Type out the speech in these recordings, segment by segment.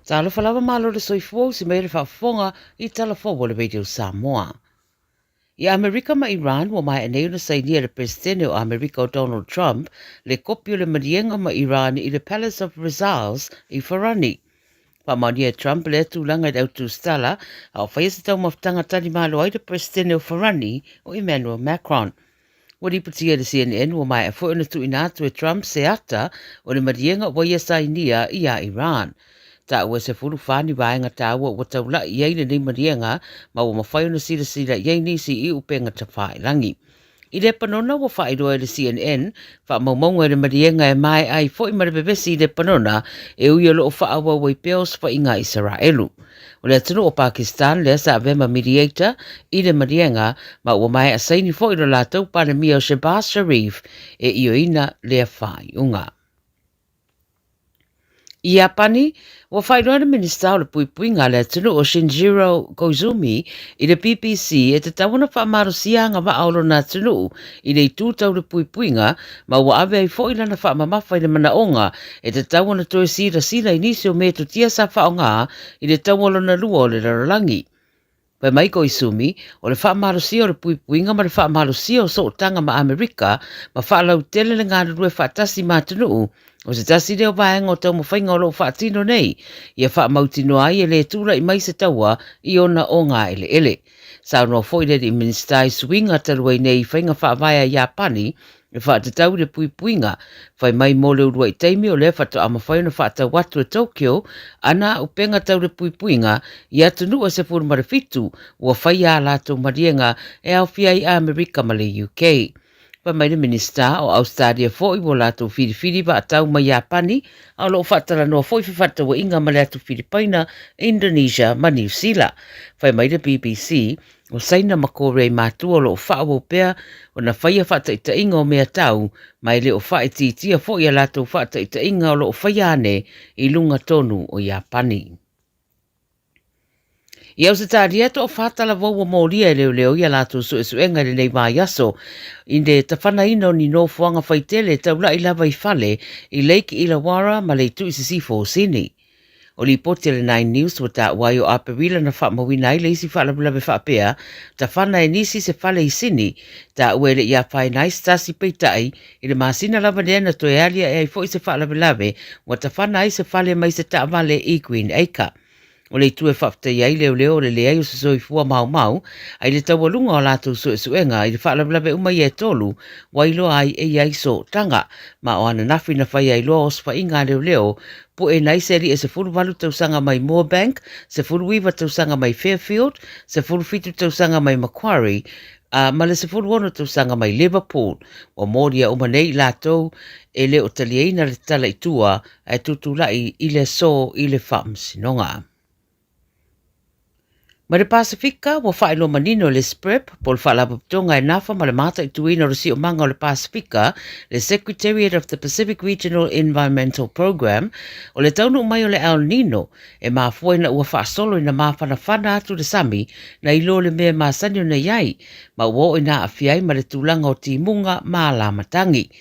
Talo falava malo le soifua si mere whaafonga I talafoa le radio Samoa. I Amerika ma Iran wa mai aneu na sainia le presidente o Amerika o Donald Trump le kopio le marienga ma Iran I le Palace of Versailles I Farani. Pamania Trump le tūlanga I autu stala au whaiasa tau maftanga tani malo ai le presidente o Farani o Emmanuel Macron. Wadi putia le CNN wa mai a fwona tu inatu e Trump se ata o le marienga wa ia sainia I a Iran. Ta ua se fulu whani waenga ta ua wa tau la iei le ni marienga ma wa mawhai na sira sira iei nisi I upenga ta whae rangi. I le panona wa whae roa le CNN, wha maumaunga le marienga e mai ai fo I marabebesi le panona e uia lo o wha awa wai peos wha inga Israelu. O le atunu o Pakistan le asa avema mediator I le marienga ma ua mai a saini fo I lo lātou pane mia o Shehbaz Sharif e ioina le whae unga. I Apani, wa whairoa na minista o le puipuinga le atunu o Shinjiro Koizumi I le BBC e te tawana whaamarosia nga waaolo na atunu I le tūtau le puipuinga ma ua ave ai fo ilana whaamamawhai le manaonga e te tawana toe sira sila inisio me tu tia sa whaonga I le tawalo na lua o le rarangi. Pai mai Koizumi, o le whaamarosia o le puipuinga ma le whaamarosia o so tanga ma Amerika ma whaalau tele le ngā rue whaatasi ma atunu o se tasi leo vaenga o tau mawhainga o lo whaatino nei, ia whaamautino ai e le tūra I mai se taua I ona o ngā ele ele. Sao no foile di ministai swinga taruai nei whainga whaavaya Japani, e whaatatau le puipuinga, whai mai mole urua I teimi o le whatu ama whaina whaatau watu e Tokyo, ana upenga tau le puipuinga, I atunu a se puru marifitu, ua whai a lato marienga e au fia I Amerika ma le UK. Pa mai le minista o Australia foi wo lato Filipini ba tau mai Japani a lo fatala no foi fata wo inga ma lato Filipina, Indonesia ma New Zealand. Fa mai le BBC o saina makore matu o lo fa wo pea o na faia fata ita inga o mea tau mai le o fa tia foi lato fata ita inga o lo faia ne I lunga tonu o Japani. Ia se tāria to o whātala wau o mōria leo leo ia lātou suenga le nei mai aso. Inde ta whana ino ni no fuanga whaitele tau la I lava I whale I Lake Illawarra ma le tu I sifo sini. O li pote le 9 News wa ta wai o aperila na whaamawina I le isi whaalabulabe whaapea, ta whana e nisi se whale I sini, ta uele ia whai nai stasi peitai, I le maasina lava leana to e alia e ai fo I se whaalabulabe, wa ta whana I se whale mai se ta amale I Queen Acre. O le tue whafta iai leo leo le leai o se soifua mau mau, ai le tawalunga o lātou suenga I le whaalablabe umai e tolu, wailo ai e iai so tanga, ma o ana nafi na whai ai loa o sfa inga leo leo, po e naiseri e se furu walu tausanga mai Moorebank, se furu wiwa tausanga mai Fairfield, se furu fitu tausanga mai Macquarie, ma le se furu ono tausanga mai Liverpool, o moria o manei lātou e le o talieina le tala itua, ai tutulai I le so I le whaamsinonga. Ma le Pasifika, wa whaelo manino le SPREP, pol whaalapaputonga e nafa ma le mata I tuina o resi o manga o le Pasifika, le Secretariat of the Pacific Regional Environmental Program, o le taunu mai o le El Nino, e mafua ina ua whaasolo ina mawhana atu le sami, na ilo le mea maasani o na iai, ma ua ina awhiai ma le tūlanga o timunga ma la matangi.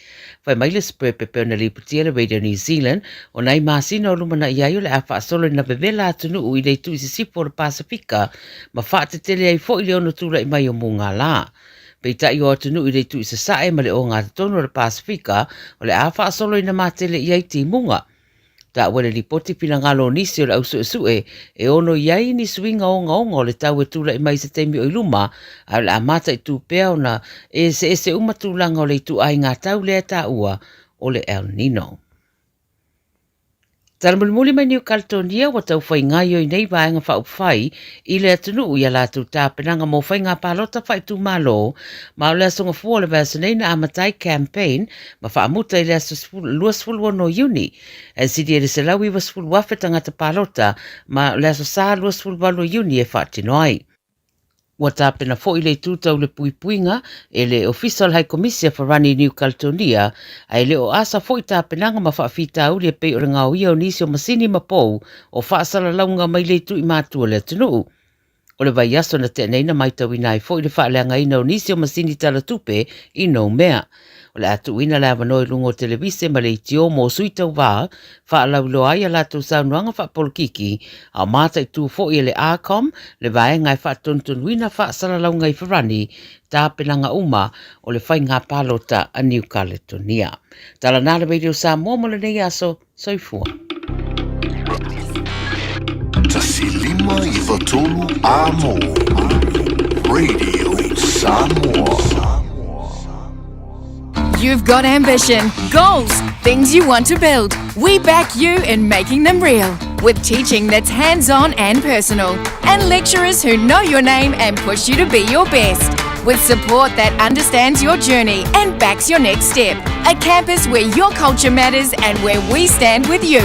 Whai mai le SPREP e peona li putia le Radio New Zealand, o nai maasina o lumana iai o le a whaasolo ina bevela atunu u I le tu isi sipo o le Pasifika, ma whaate tele ai fo I le ono tūra I mai o munga la. Peita I o atunu I le tu isa sae ma le o ngā tono le Pasifika o le a whaasolo ina mātele I ai ti munga. Ta wale li poti pina ngalo nisi o le au sue e ono iai ni swinga o ngaonga o le tau e tūra I mai se teimi o iluma a le amata I tū pea ona e se umatūlanga o le tu ai ngā tau lea ta ua o le El Nino. Taramuli mai New Caledonia wa tau whai ngai o I nei vaenga whau whai I le atunu I a lātou tāpenanga mō whai ngā pālota whai tū mālo ma o le asonga fua le vasenei na amatai campaign ma whaamuta I le luasfulu no Juni e sidi e le se lawi wasfulu wafetanga ta pālota ma le aso sā luasfulu walo Juni e whaatino ai. Wa tāpena fo I le tūtau le puipuinga e le Official High Commissioner for Rani New Caledonia ai le o asa fo I tāpenanga ma whaafita uri e pei o ngā uia o nisi o masini ma pou o whaasala launga mai le tu I mātua le tunu. O le vai aso na te neina mai tau ina i fo i le whaaleanga ina o nisi o masini tala tupe i no mea. O le atu ina le avano i lungo televise ma le itio mo sui tau wā, whaalau lo ai a latu saunuanga whapolkiki, a mata i tu fo i le ACOM, le vai ngai whaatuntun wina whaasalalau ngai wharani, tā penanga uma o le whai ngā palota a New Caledonia. Tala nā le radio Samoa mo le nei aso, soifua. Tasilima i watolu amo. Radio Samoa. You've got ambition, goals, things you want to build. We back you in making them real. With teaching that's hands-on and personal. And lecturers who know your name and push you to be your best. With support that understands your journey and backs your next step. A campus where your culture matters and where we stand with you.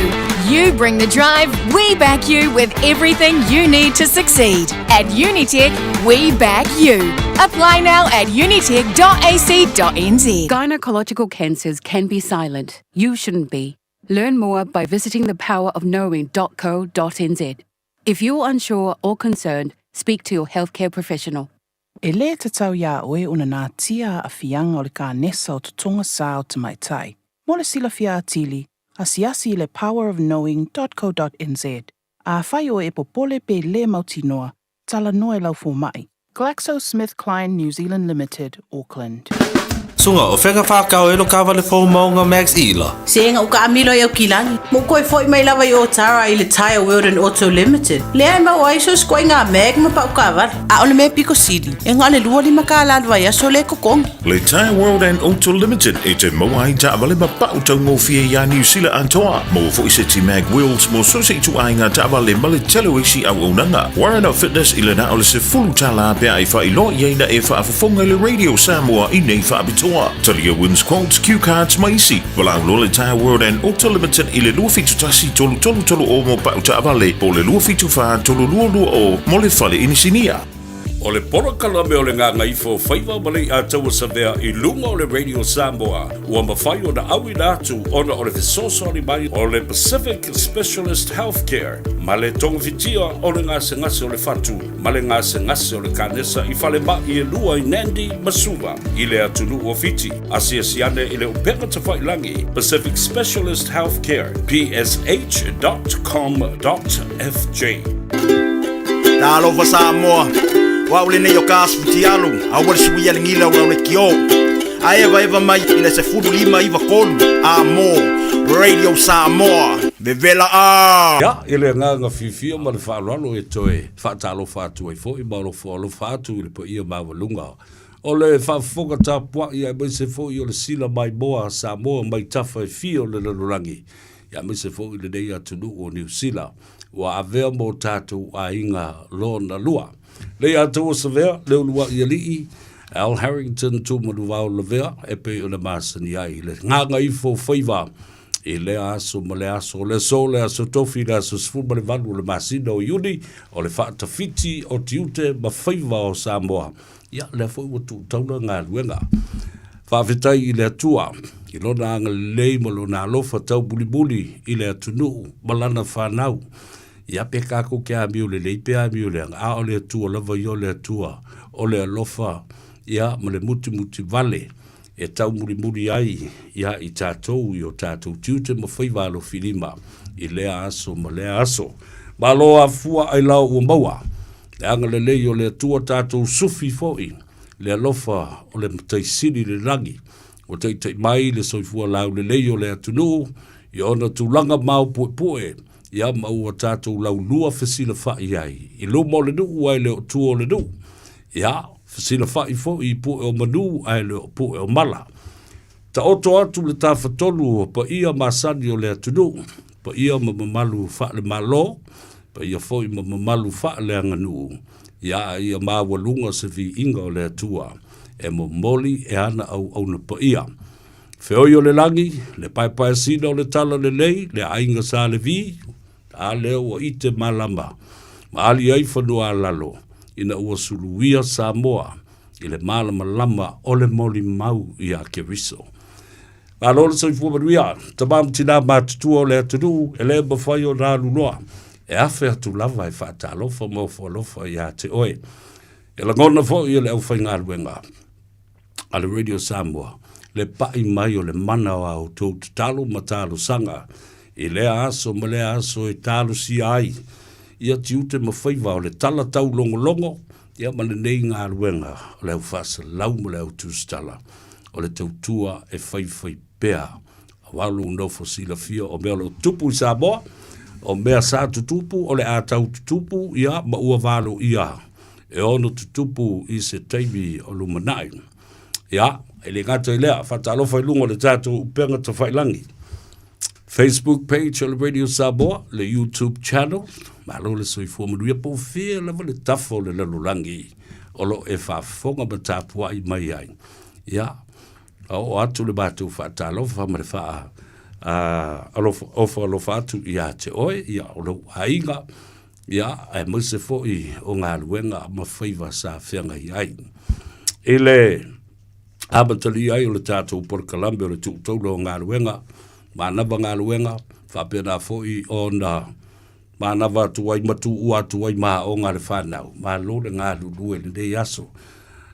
You bring the drive, we back you with everything you need to succeed. At Unitech, we back you. Apply now at unitech.ac.nz. Gynecological cancers can be silent. You shouldn't be. Learn more by visiting thepowerofknowing.co.nz. If you're unsure or concerned, speak to your healthcare professional. E le te tau ia oe una nā tia a fianga o le ka nesa o tutonga sā o te maitai. Mo le sila fia atili, a siasi le powerofknowing.co.nz. A whai o e popole pe le mautinoa, tala noe lau fo mai. GlaxoSmithKline New Zealand Limited, Auckland. Sunga o whenga whakao e no kawa le fō maunga Max Ila. Senga uka amilo i au kilangi. Mo koe fōi mai lawa i o Tara i le Tire World and Auto Limited. Lea ma o aiso skoi ngā meg ma pa uka awari. A ole me piko sidi. E ngā le lua lima ka alalwa i aso le kokongi. Le Tire World and Auto Limited e te moa i ta awale ma pa utau ngō fia ia New Zealand antoa. Mo fo i se ti mag wheels mo so se tu ai ngā ta awale ma le telo isi au unanga. Warren Fitness i le na ole se fulu tala pia i wha i lo i eina e wha afafonga le Radio Samoa i nei wha abitua. Talia wins quotes, cue cards, maisi. Walau lo le Tire World and Auto Limited i le lua fitu tasi tolu o mo pa uta avale. Po le lua fitu wha tolu lua o mo le fale inisinia. O le pora kalame o le Gagaifo Faiva malei a taua savea i lunga o le Radio Samoa. Ua mawhai o na awi nātu ona o le fesosori mai o le Pacific Specialist Healthcare. Ma le tonga fitia o le ngase ngase o le fatu. Ma le ngase ngase o le kanesa i fale ma i e lua i Nandi Masuva. I le atunu o fiti. Asia siane i le upenga tawhai langi. Pacific Specialist Healthcare. psh.com.fj. Talo Samoa. Wa ule nei o kasputi alu, a wale sui ale ngila ua ule kio. A eva mai ina se furu lima iwa kolu, a mo, Radio Samoa, vevela a. Ya, ile nganga fifia ma le whaalalo e toe, whaatalo whātu e fōi, mauro whaalo whātu i le po ia mawalunga. O le whaafoka tāpua ia mai se fōi o le sila mai moa Samoa mai tafa e fio le lalurangi. Ia mai se fōi le nei atunu o New Zealand, wa avea mo tātou a inga lona lua. Le atua savea, leo lua i alii, Al Harrington tu manuwao levea, e pe o le masani ai, le nganga ifo Faiva, e le aso ma le aso, le aso tofi, le aso sfuma le vanu, le masina o iuni, o le whaatawhiti o tiute ma Faiva o Samoa. Ia, le fo iwa tu tauna ngā luenga. Whawhitai i le atua, i lona anga lei ma lona alofa tau buli i le atunu, malana whanau. Ia pe kako ke amiu le leipe amiu le a o le atua lava i o le atua o le alofa ia ma le muti vale e tau muri ai ia i tātou i o tātou tiute ma Faiva alo filima i lea aso ma lea aso ma loa fua ai lau ua maua le anga le lei o le atua tātou sufi foi le alofa o le mataisini le rangi o teitai mai le soifua lau le lei o le atunu i ona tūlanga mau pue ia maua tātou lau lua fesila whai ai. I lo mo le nuu ai leo tuo le nuu. Ia, fesila whai fo i pu e o manu ai leo pu e o mala. Ta oto atu le tāwhatolu pa ia masani o le atunu, pa ia mamamalu wha le malo, pa ia fo i mamamalu wha le anganu. Ia ia mawalunga se vi inga o le atua, e mo moli e ana au na pa ia. Feoi o le langi, le pai sina o le tala le lei, le ainga sa le vi, a leo o ite malama. Ma ali ai whanua lalo, ina ua suluia Samoa, i le malama lama o le moli mau i a Keriso. Ma lolo sa i fuamanuia, tamam tina matutua o le atunu, e le mawhai o nā lunoa, e awhi atu lava e whaatalofa mo whalofa ia te oe. E la ngona fo i le au whainga aluenga. Ale Radio Samoa, le pai mai o le mana o au tau talo matalo sanga, i lea aso ma lea aso e talo si ai, ia ti ute ma Faiva o le tala tau longo longo, ia ma le nei ngā aluenga, o le au whasa lau ma le au tūstala, o le tautua e whaiwhai pea, a walu no fosila fia o mea lo tupu i Samoa, o mea sa tutupu, o le a tau tutupu, ia ma ua walu ia, e ono tutupu i se teimi o lumanai. Ia, e le ngata i lea, whatalofa i lungo le tātou upenga ta whailangi. Facebook page o le Radio Samoa, le YouTube channel, malo le soifua manuia po fia lava le tafo le lalulangi, o lo e whafonga ma tāpua i mai ai. Ia, o atu le mātou whatalofa ma le wha alofa atu i a te oe, ia o lo hainga, ia, e mwese fo i o ngā luenga ma Faiva sa whianga i ai. Ele, amatali ai o le tātou por Kalambe o le tūtoulo o ngā luenga, mānava ngā luenga, whapena fo i o na mānava tuai matu ua tuai mā o ngā le whanau, mā lore ngā lulue le dei aso.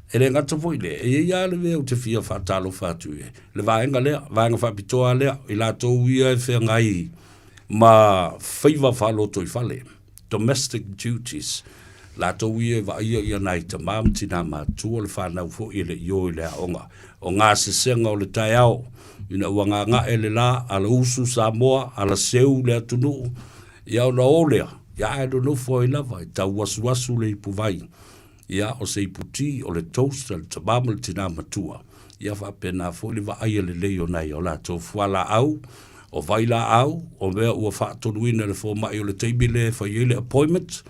E le ngata fo i le, e ia le veo te fia whatalo whatu e. Le vāenga lea, vāenga whapitoa lea, i la tō ia e whea ngai, ma Faiva whaloto i whale. Domestic duties. La tō ia wa ia nai ta māmtina mā tua le whanau fo i le io i lea onga. O ngā sesenga o le tai au, ina ua ngā e le la, ala usu Samoa, ala seu lea tunu, ia o na olea, ia e do nofo i lava, i tau wasu le ipu vai, ia o se iputi o le toast, le tamama le tina matua, ia wha pena fo le wa aia le leo nai o la tō fuala au, o vai la au, o mea ua wha tonuina le fo mai o le teibile, wha i le appointment,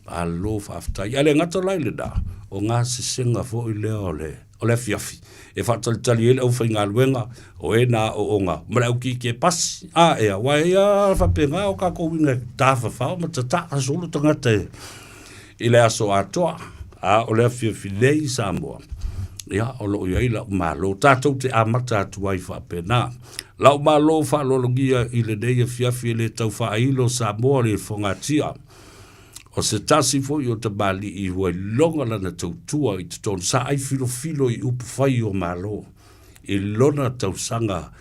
a lo whaftai. Ale ngata laile da, o ngā sisenga fo i lea o le fiafi. E whatalitali ele au whainga luenga, o e nā o onga. Mara au ki ke pasi, a ea, wai ea whapenga o kako winga tāwha whao, ma tata asolo tangata e. I le aso atoa, a o le fiafi nei Samoa. Ia, o lo ia ila ma lo tātou te amata atuai whapena. Lau ma lo whalologia i le nei fiafi le tau whailo Samoa le whangatia. O se tasi fo i o te bali i hua longa lana tautua i te tonu sa ai filo i upu whai o malo. I lona tau sanga,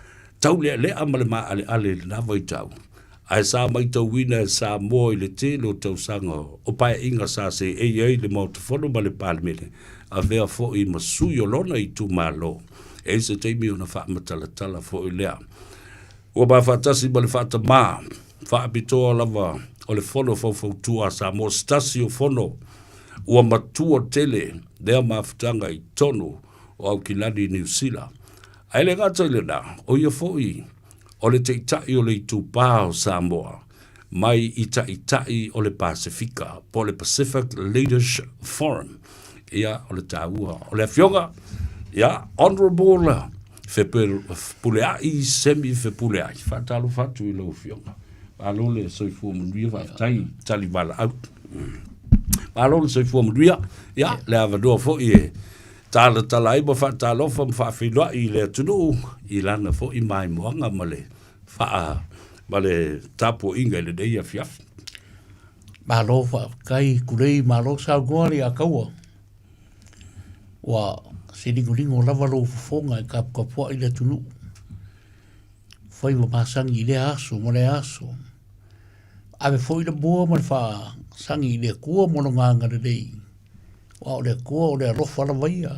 tau lea amale ma ale nawa i tau. Ai sa mai tau wina e sa mo i le telo tau sanga, o pae inga sa se ei le mau te whono ma le palimene, a vea fo i masui o lona i tu malo. E se teimi o na wha matalatala fo i lea. Ua ba whatasi ma le whata maa, wha apitoa lava, o le fono fau sa mo stasi o fono ua matua tele lea mafutanga i tonu o au kilani New Zealand. Ai le gata ile na, o ia foi o le teitai o le itupā o Samoa, mai i taitai o le Pasifika, po le Pacific Leadership Forum, ia o le tāua, o le fionga, ia, honorable, fepuleai, semi-fepuleai, whatalo fatu i lau fionga. Alo le soifua manuia whaftai tali wala au. Alo le soifua manuia, ia, le avadoa fo i e tala iba whatalofa mwhawhinua i le tunu i lana fo i mai moanga ma le tapo inga i le deia fiafi. Malo whaakai kurei malo saugoari a kaua. Wa sinigolingo lavalo fufonga i kapua i le tunu. Faiva masangi i le aso, mo le aso. Ave foi le boa mo le wha sangi i le kua mono nganga le dei. Wa o le kua o le arofa la vaia.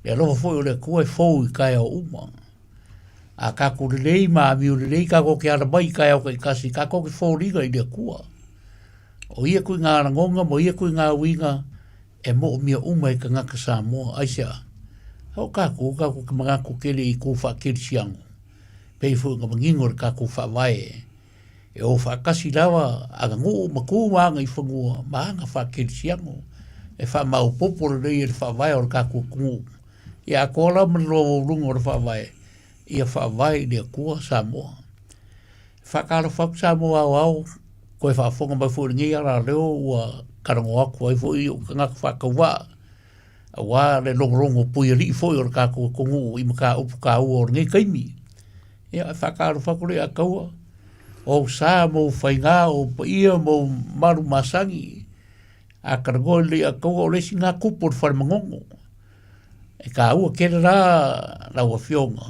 Le arofa foi o le kua e fou i kai o uma. A kako le lei ma mi o le lei kako ke ala mai kai o kai kasi kako ke fou liga i le kua. O ia kui ngā rangonga mo ia kui ngā winga e mo o mia uma i ka ngaka Samoa. Aisea, hau kako ke mangako kele i kou wha kele siango. Pei fu ka mangingo le kako wha vai e o wha kasi lawa aga ngō maku wanga i whangua maanga wha kele siango e wha mau poporo rei e le wha vai o le kako kungu. Ia kola manlo rungo le wha vai ia wha vai le kua Samoa. Wha kala whak Samoa au koe wha whonga mai fu ngi ara leo ua karango aku ai fu i o ngaka wha kawa a wā le longorongo pui ri fo i o le kako kungu i maka upu ka ua o ngi kaimi. Ia whakaro whakore a kaua. o sa mo whainga o pa ia mo maru masangi a karango le a kau o le singa kupo o wharemangongo e ka ua kere rā ua whionga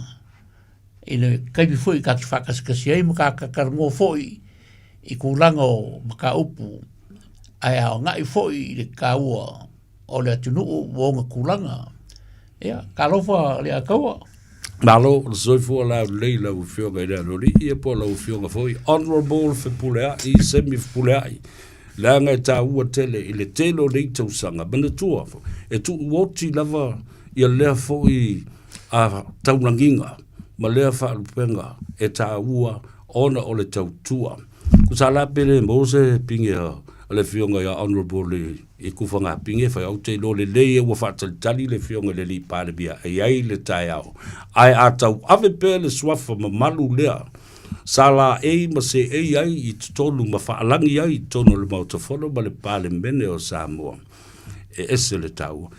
i le kaimi fwoi ka ki whakasikasi ai mo ka karango fwoi i kūranga o maka upu ai ao ngai fwoi i le ka ua o le atunu o wonga kūranga ia ka lofa le a kaua Malo, so for la leila u fioga ina rori, ia po la u fioga foi, honorable fe pulea, I semi pulea, la ngai ta ua tele, I le telo nei tau sanga, mana tua fo, e tu uoti lava, ia lea foi a taulanginga, ma lea wha lupenga, e ta ua, ona o le tau tua. Kusa la pere mose pinge le fionga ia honorable I kufanga pinge fa au te lo le le wa fa tali le fionga le li pale bia ai le tai au ai atau ave pe le swafa ma malu lea sala ma se ai I tolu ma fa alangi ai tono le mau tofolo ma le pale mene o Samoa ese le tau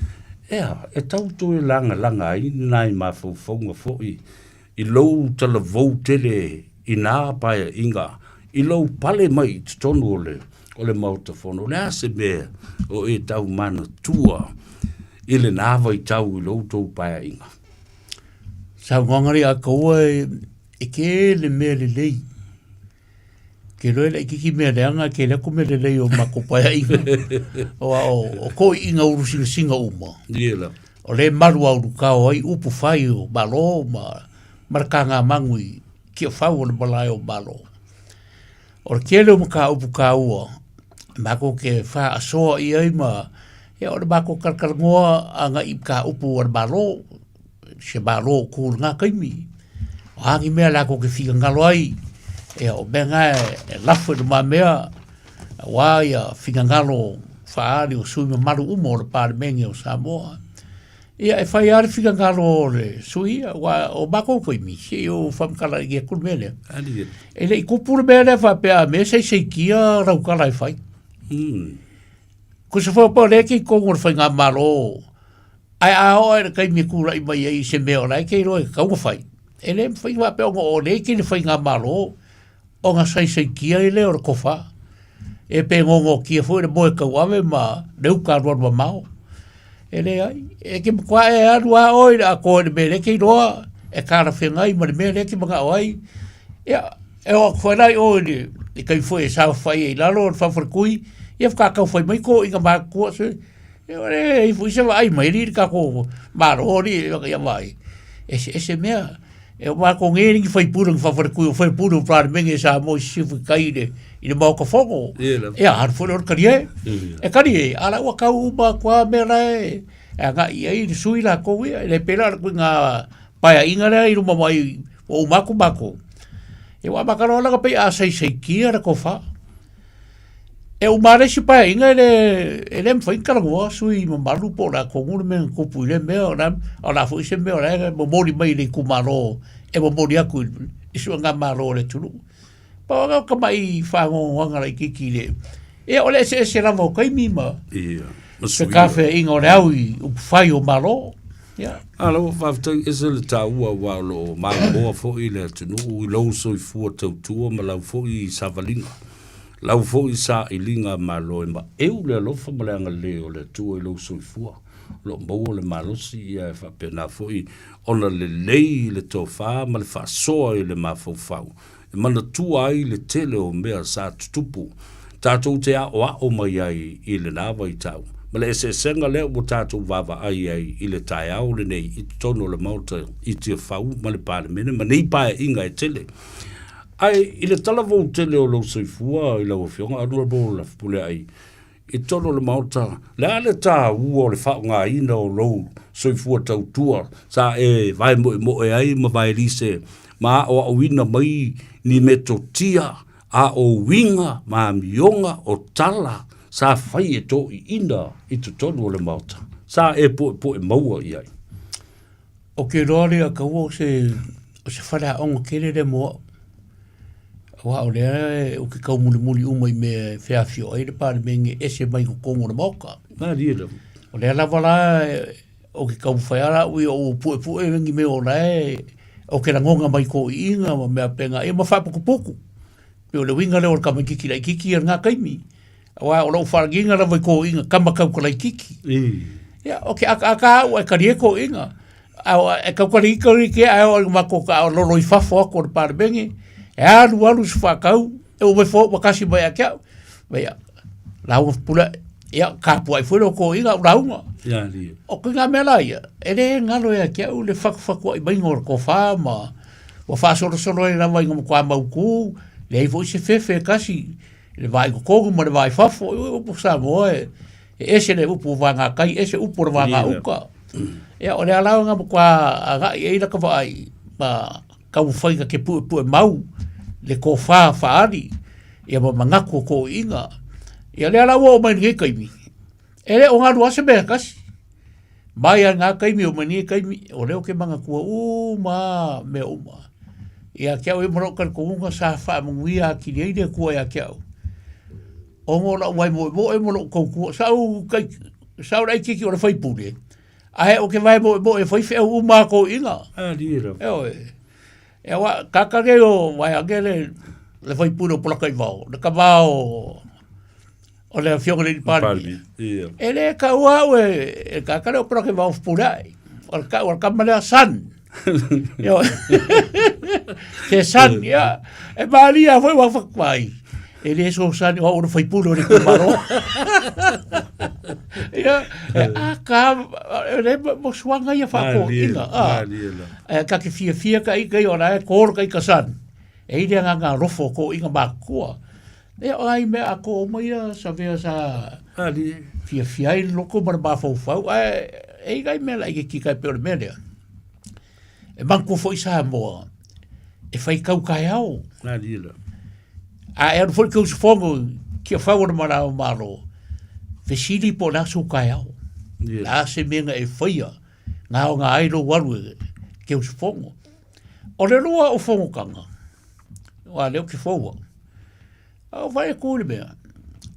e tau tu langa ai nai ma fo fonga fo I lo tala vou tele I nā paia inga I lo pale mai tonu o le mautofono. Le ase mea o e tau mana tua I le nāwa I tau I lo tau paia inga. Sa ngangari a kaua e ke le mea le lei. Ke roe le kiki mea leanga ke leko mea le lei o mako paia inga. O ko inga uru singa uma. Iela. O le maru au rukao ai upu whai o malo marakanga mangui kia whau o le balai o malo. O le kele o maka upu ka ua, mako ke wha asoa I ai ma, e o le mako karkarangoa a nga I ka upu o le malo, se malo kūr ngā kaimi. O hangi mea lako ke whika ngalo ai, e o benga e lafu e ma mea, wā ia whika ngalo whaari o sui ma maru umo o le pāre mengi o Samoa. Ia e whai ari whika ngalo o le sui, o mako kaimi, se o whamkala I kia kulmele. E le I kupura mea le whapea me sei kia raukala I whai. Ko se whapa leke I kongo le whai ngā malo, ai ao e kai me kura I mai ai se mea o lai kei roe kaunga whai. E le whai whapea o leke le whai ngā malo, o ngā sei kia I le o le kofa. E pe ngongo kia fwoi le moe kauame ma leu ka ruan wa mao. E le ai, e ke mkwa e arua oi a koe le me leke I roa, e kara whengai ma le me leke mga oai. Ia, e o whanai o I kai fwoi e sao whai e lalo o whawharakui, ia whakakau whai mai ko inga maa kua se, e o le I fwoi se wa ai mai ri kako maro ori e waka ia mai. E se mea, e o maa ko ngeringi whai purang whawharakui o whai purang prāne mengi e sa mo I sifu kai I le mau ka whongo. Ia, haru fwoi ora kari e. E kari e, ala ua kau uba kua mea rai, e ngā I ai ni sui la kou ia, le pera la kui ngā paia inga rea I ruma mai o umako mako. E wa makaro langa pei a sei kia ra kofa. E umare si paia inga ele mwhai karangoa sui ma maru po la konguru mea kupu I le mea o la fwoi se mea o la mo mori mai le kumaro e mo mori aku I sua ngā maro le tulu. Pa waka ka mai whango wangara I kiki le. E ole se ramo kaimi ma. Ia. Se kafe inga o le au I upwhai o maro. Ia. Alo, whaftai ese le tā ua walo maa moa fwoi le atunu I lau soi fua tau tua ma lau fwoi I savalinga. Lau fwoi sa I linga ma loe ma eu le alofa ma le anga leo le tua I lau soi fua. Lo mbau le malosi ia e whapena fwoi ona le lei le tofa ma le whasoa I le mawhau. E mana tua ai le tele o mea sa tutupu. Tātou te o mai ai I le nawa I tau. Ma le ese senga leo mo tātou wawa ai I le tai au le nei I tono le mauta I tia whau ma le pāle mene. Ma nei pae inga e tele. Ai I le talavou tele o lau soifua I lau whionga anua bo la pule ai. I tono le mauta. Le ale tā ua o le whao ngā ina o lau soifua tau tua. Sa e vai mo e ai ma vai rise. Ma o awina mai ni meto tia a o winga ma mionga o tala sa fai e to I ina I to tonu o le mauta. Sa e po e maua I ai. O ke roare a kaua o se whara onga kere le moa. Wa o lea o ke kau muli umai me whiawhio ai le pāre mengi ese mai ko kongo le mauka. Nā ria. O lea la wala o ke kau whaiara ui o pue wengi me o lai o ke rangonga mai ko I inga ma mea penga e ma whapukupuku. Pe o le winga le o ka mai kiki lai kiki ngā kaimi. Wa o lo wharanginga la vai ko inga kamakau ka lai kiki. Ia, oke aka au e karie ko inga. Au e kaukari ke au o mako ka o lolo i fafo ako o Parabengi. E alu su whakau. E o mai fo wakasi mai a kia. Ia, lau pula, ia, ka puai fuero ko inga o raunga. Ia, lia. O ko ngā mela ia, e re ngalo ia kia u le whakawhakua i baingor ko wha ma. Wa wha soro e rawa inga mkwa mauku. Le ai fo i se fefe kasi. Le vai ko kogu ma le vai fafo. Upo Samoa e. E ese le upo wanga kai, ese upo wanga uka. Ia, o le alau ngā mkwa agai e ila ka vai. Ma kau whainga ke pu e mau. Le ko wha whaari. Ia ma mangako ko inga. Ia le alau o mai nge kaimi. E le o ngā ruase mea kasi. Mai a ngā kaimi o mai nge kaimi. O leo ke manga kua ma me uma. Ia kiau e marokan ko unga sa wha munguia ki neide kua ia kiau. O ngō wai mo e moro kou kua. Sau rei kiki o le whaipure. A he o ke vai mo e whaife au uma ko inga. Lira. Eo e. E wa kakare o vai agele le whaipure o polakai vau. Le ka vau o le fionga le parmi. E le ka ua e kakare o polakai vau furai. O le kamalea san. Eo. Ke san, ia. E maria foi wa whakwai. E le so san o le whaipure o le kumaro. Ia. A ka, le mo suanga ia whako inga. E ka ke fia ka i kai ora e kōr kai ka san. E i rea ngā rofo ko inga mākua. E ai me a ko mai sa vea sa fia i loko mara mawhau. E i gai me la i ki kai peore merea. E manko fo i Samoa. E whai kau kai au. A e anu fo i kau sufongo ki a whawara mara o maro. Vesili po la su kai au. La se menga e whaia. Ngā o ngā airo waru ki au sufongo. O le roa o fongo kanga. Wa leo ki fōua. O vai e kūre mea.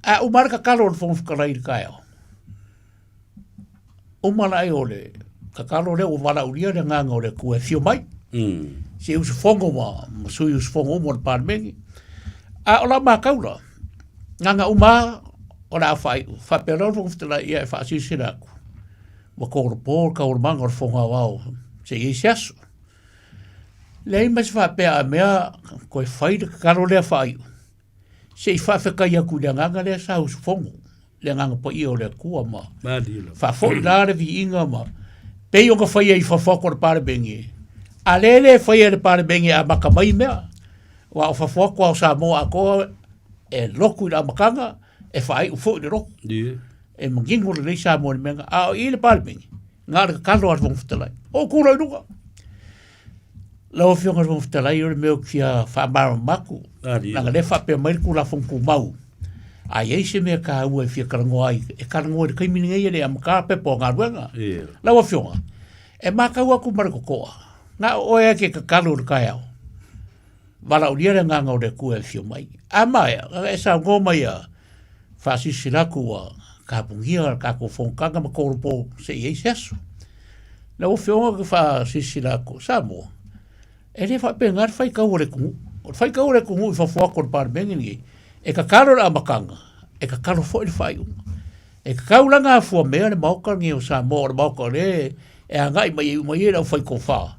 A umara ka karo o le fongo whakarai i kai au. Umara ai o le ka karo leo o wala uria le nganga o le kua fio mai. Se usu fongo ma sui usu fongo umo le Parabengi. A o la maa kaura. Nganga uma o la whai. Whapera o fongo whtela ia e whaasisi raku. Wa kōra pōr ka ora manga o le fongo awao. Se i siasu. Lei mas whapea a mea koe whaida ka karo lea whai. Se i whawheka ia ku le nganga lea sa usu fongo. Le nganga pa ia o le kua ma. Whafo i lare vi inga ma. Pei o ka whaia i whawhako le Parabengi. A lele whaia le Parabengi a makamai mea. Wa o whawhako au Samoa a koa e loku i la makanga e whai u fo i le roku. E mangingo le nei Samoa ni menga. A o i le Parabengi. Ngā re ka karo ar whangwhitalai. O kura i nuka. Lau whionga ar whangwhitalai o le meo kia whamara maku. Nanga le whapea mai ku la whangku mau. A iei se mea ka ua e whia karangoa ai. E karangoa i kaimini ngai ele a maka pepo ngā ruenga. Lau whionga. E maka ua ku mariko koa. Ngā oe ke ka karo le kai au. Wala uria le nganga o le kua e whio mai. A mai, e sa ngō mai a whaasisi laku a ka pungia ka ko whongkanga ma kōropo se iei se asu. Lau whionga ka whaasisi laku. Samoa. E le whape ngār whai kau o le kungu. O whai kau o le kungu i whawhako le Parabengi ni. E ka karo la makanga. E ka karo fo i le whai unga. E ka kaulanga a fua mea le mauka ngi o Samoa le mauka le e a ngai mai mai e lau whai ko wha.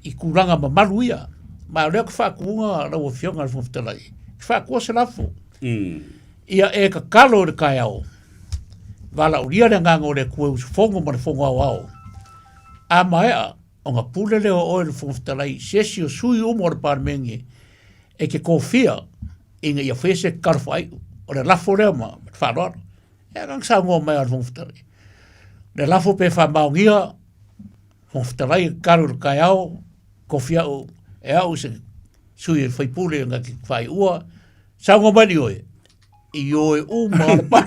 I kuranga ma maru ia. Ma leo ka wha kuunga lau o whionga le whawhitalai. Ka wha kua se lafo. Ia e ka karo le kai au. Wala uria le nganga o le kua usu fongo ma le fongo au au. A maea o ngā pule leo o le whawhitalai sesi o sui umo le Parabengi e ke kōwhia inga ia whese karwha ai o le lafo leo ma whanora. E ngang sa ngō mai ar whawhitalai. Le lafo pe whamaungia whawhitalai karu le kai au kōwhia o e au se sui e whaipule ngā ki whai ua. Sa ngō mai ni oe. I oe ma le pa.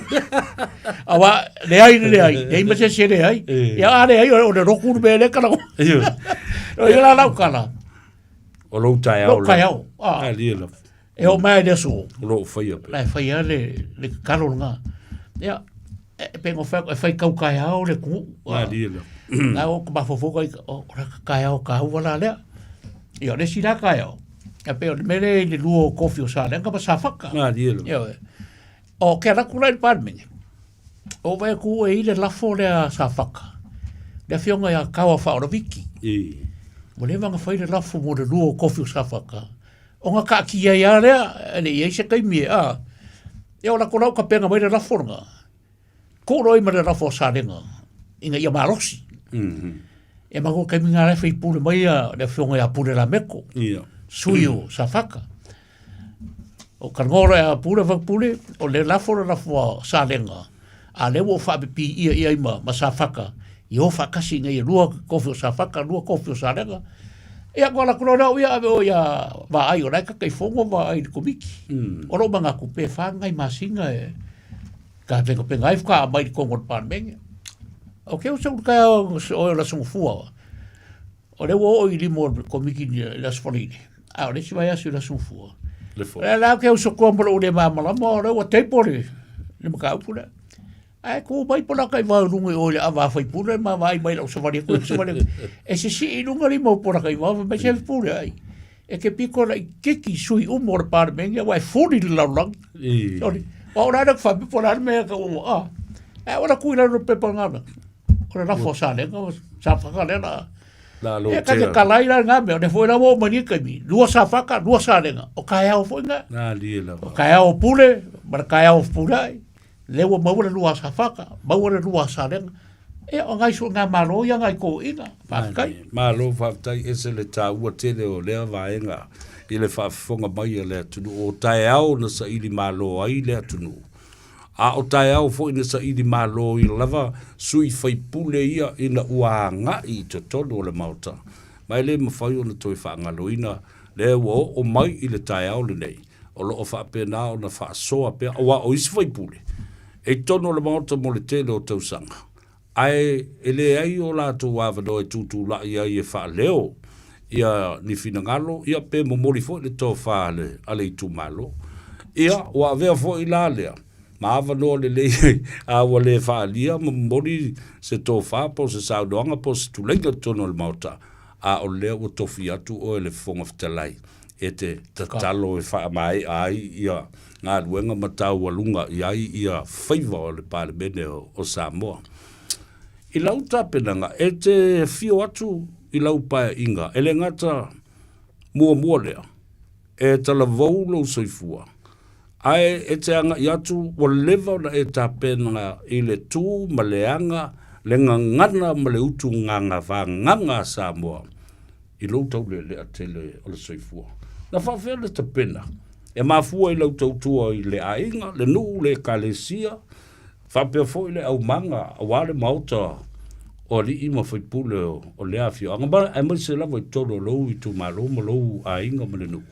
Awa le ai. Le ai ma se le ai. Ia a le ai o le roku me le kala. O ia la kala. O lo tai au. Lo kai au. Lila. E o mai de so. Lo whaia pe. Lai whaia le kalo ngā. Ia. E pengo whai kau kai au le ku. Lila. Ngā o ka mafofoka o kai au ka ua la lea. Ia le sila kai au. A pe o mele le luo kofi o sa lenga pa sa whaka. Nā dielo. O ke raku lai pārmengi. O vai ku e ile lafo lea sa whaka. Lea whionga ia kawa whaora wiki. Mo le wanga whaile lafo mo le luo kofi o sa whaka. O ngā ka ki ia lea, ane i eise kai mie, e o lako lau ka penga mai le lafo nga. Ko roi ma le lafo sa lenga. Inga ia marosi. E mako kai minga lai whai pule mai le whionga ia pule la meko. Suio sa whaka. O karngora ia pule whakpule, o le lafo sa lenga. A le wo whapipi ia ima ma sa whaka. I o whakasi ngai lua kofi o sa whaka, lua kofi o sa lenga. Ia kua la kurona o ia ave o ia wa ai o rai Gagaifo wa ai komiki. O ro manga kupe whangai masinga e ka venga penga if ka mai kongo parmenga. O ke o sa ka o la sungu fua. O le wo o i limo komiki ni la sfolini. A o le si vai asu la sungu fua. Le la ke o so ko mo le mama mo le o te pore. Le maka upula. Ai ko mai pola kai va lunga o le ava fai pula ma vai mai o savali ko savali. E se si lunga li mo pola kai va ma se pula ai. E ke piko la kiki sui umor parmenga vai funi la lang. Sorry. Ora da fa pola me ka o a. E ora ku la pe pangana. Ora la fosa le ko sa fa le na. La lo. E ka ka lai la nga me ne foi la mo mani ka mi. Lua sa fa ka lua sa le nga. O ka ya o foi nga. Na li la. O ka ya o pule, mar ka ya o pula. Lewa maua lua sa whaka, maua lua sa lenga. E o ngai su ngā malo ia ngai ko inga, whakai. Malo whaftai ese le tā ua tele o lea vaenga, i le whaafonga mai a lea tunu. O tae au na sa ili malo ai lea tunu. A o tae au fo ina sa ili malo i lava sui whaipule ia ina ua ngā i te tonu o le mauta. Mai le mawhai o na toi whaangalo ina, lea ua o mai i le tae au le nei. O lo o whaapena o na whaasoa pia, o wa o isi whaipule. E tono le maota mo le tele o tausanga. Ai, ele ai o la tu wawano e tutu la ia i e wha leo. Ia ni fina ngalo, ia pe mo mori fo le tō wha ale i tu malo. Ia, wa vea fo i la lea. Ma awano le le a wa le wha lia, mo mori se tō wha po se saudoanga po se tulenga tono le maota. A o leo o tofi atu o le fonga fitalai. E te tatalo e wha mai ai ia. Ngā ruenga matau walunga i ai ia Faiva o le palemene o Samoa. I lau tāpenanga, e te fio atu i lau pae inga, e le ngata mua lea, e tala vaulo soifua. Ai e te anga i atu, wa lewa na e tāpenanga i le tū ma le anga, le ngangana ma le utu nganga nganga Samoa. I lau tau le atele o le soifua. Na whawhea le tapena. E mafua i lau tautua i le ainga, le nuu, le kalesia, whapea fo i le au manga, a wale mauta o li ima whaipule o le awhio. Anga mara, e mai se lawa i toro lou i tu malo, ma lou ainga ma le nuu.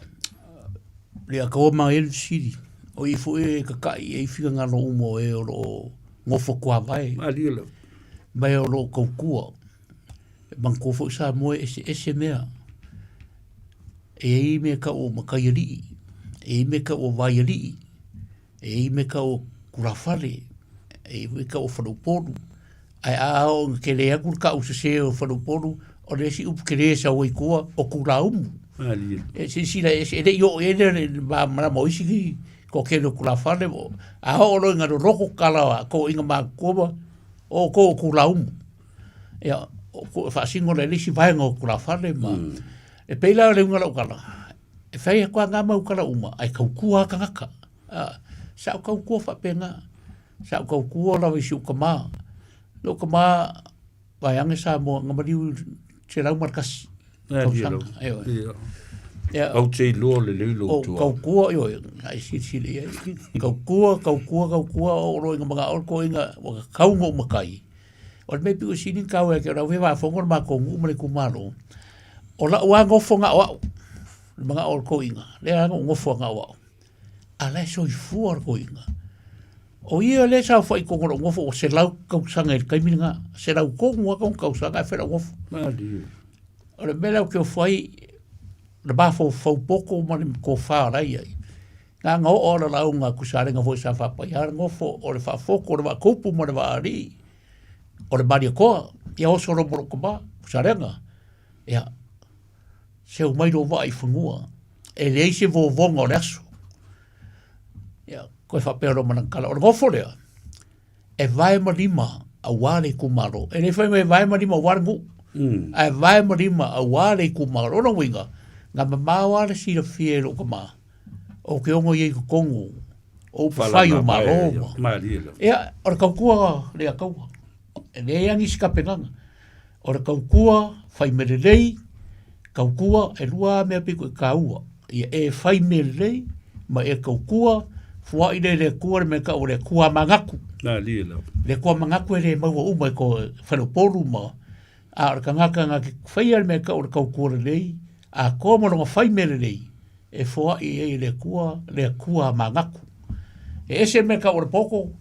Le a kawa ma el siri, o i fo e kakai, e i whika ngano umo e o lo ngofo kua vai. Ma li lau. Mai o lo kaukua. Mangko fo i sa moe ese mea. E i me ka o makaiari. E me ka o vaiari, e me ka o kurafare, e me ka o whanauporu. Ai ao ke le akur ka o se o whanauporu, o le si upu ke le sa o ikua o kuraumu. E si sila e le i o ele ma moisi ki ko ke le kurafare. A o lo inga roko kalawa ko inga ma kua o ko kuraumu. E o whaasingo le lisi vaenga o kurafare ma. E peila le unga lau kala. E whai kua ngā maukara uma, ai kaukua kangaka. Sao kaukua whapenga, sao kaukua lawa isi uka maa. Lo ka maa, vai ange sa mo ngamariu te rau markasi. Au te lua le lilo tua. Kaukua, ai sili. Kaukua, o roi ngā mga orko inga, waka kaunga umakai. O le me piko sini kau e ke rau hewa whongor maa kongu umare kumaro. O la ua ngofo ngā wau. Mga orko inga, le anga ngofo ngā wau. A le so i fua orko inga. O ia le sa whai kongoro ngofo o se lau kausanga i kaimini ngā. Se lau kongu wa kong kausanga e whera ngofo. O le mela o ke o whai, le bafo whaupoko mani ko whaarai ai. Ngā ngā o ora lau ngā kusare ngā fwoi sa whapai. Hara ngofo o le whaafoko, o le whakoupu mani whaari. O le maria koa, ia oso romoro ko ba, kusare ngā. Ia, se o mairo wa i whangua, e le se vo vongo le aso. Ia, koe whapero manangkala. O ngofo lea, e vai marima a wale kumaro. E le whai me vai marima a wale ngu. E vai marima a wale kumaro. Ona winga, ngā mamawale si la fie lo kama. O ke ongo ye kongo. O whai o maroma. Ia, ora kaukua lea kaua. E le angi sikapenganga. Ora kaukua, whai merelei, kaukua e lua mea piko e kaua. Ia e whai merelei, ma e kaukua, fua i le kua me ka o le kua mangaku. Le kua mangaku e le maua uma e ko whanopolu ma. A ora ka ngaka ngā ke whaia me ka o le kaukua lei, a ko moronga whai merelei, e fua i le kua mangaku. E ese me ka o le poko,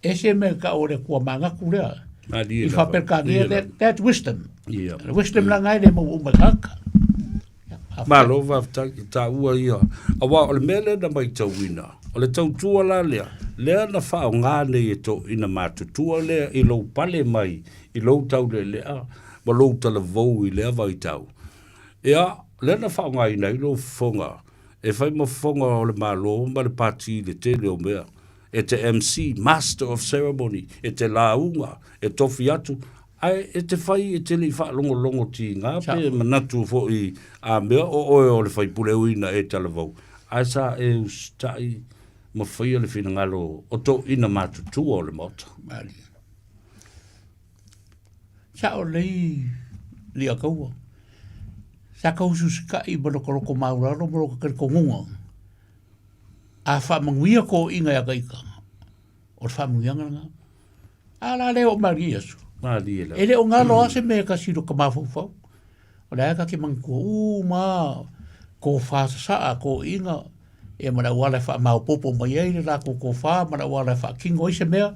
ese me ka o le kua mangaku lea. I whaperkangia, that's wisdom. Wisdom la ngai le mau umagaka. Malo va ta ua ia. Awa o le mele na mai tau ina. O le tau tua la lea. Lea na whao ngā nei e to ina mātutua lea i lau pale mai. I lau tau le lea. Ma lau tala vau i lea vai tau. Ea, lea na whao ngā ina i lau fonga. E whai ma fonga o le malo ma le pati le te leo mea. E te MC, Master of Ceremony, e te launga, e tofi atu, ai e te whai e te li wha longo ti ngā pe manatu fo i a mea o le whai pule uina e talavau. Ai sa e ustai ma whai le whina ngalo o to ina matutu o le mota. Mali. Sa o lei li a kaua. Sa kausu sika i manokoroko mauraro maroko karikongunga. A whamanguia ko inga ya kaika. O whamanguia nga. A la leo maria su. E leo ngā loa se mea ka siro ka mawhauwhau. O la eka ke mangkua, ma, ko whasa saa ko inga. E mana wale wha maupopo mai eire la ko wha, mana wale wha kingo i se mea.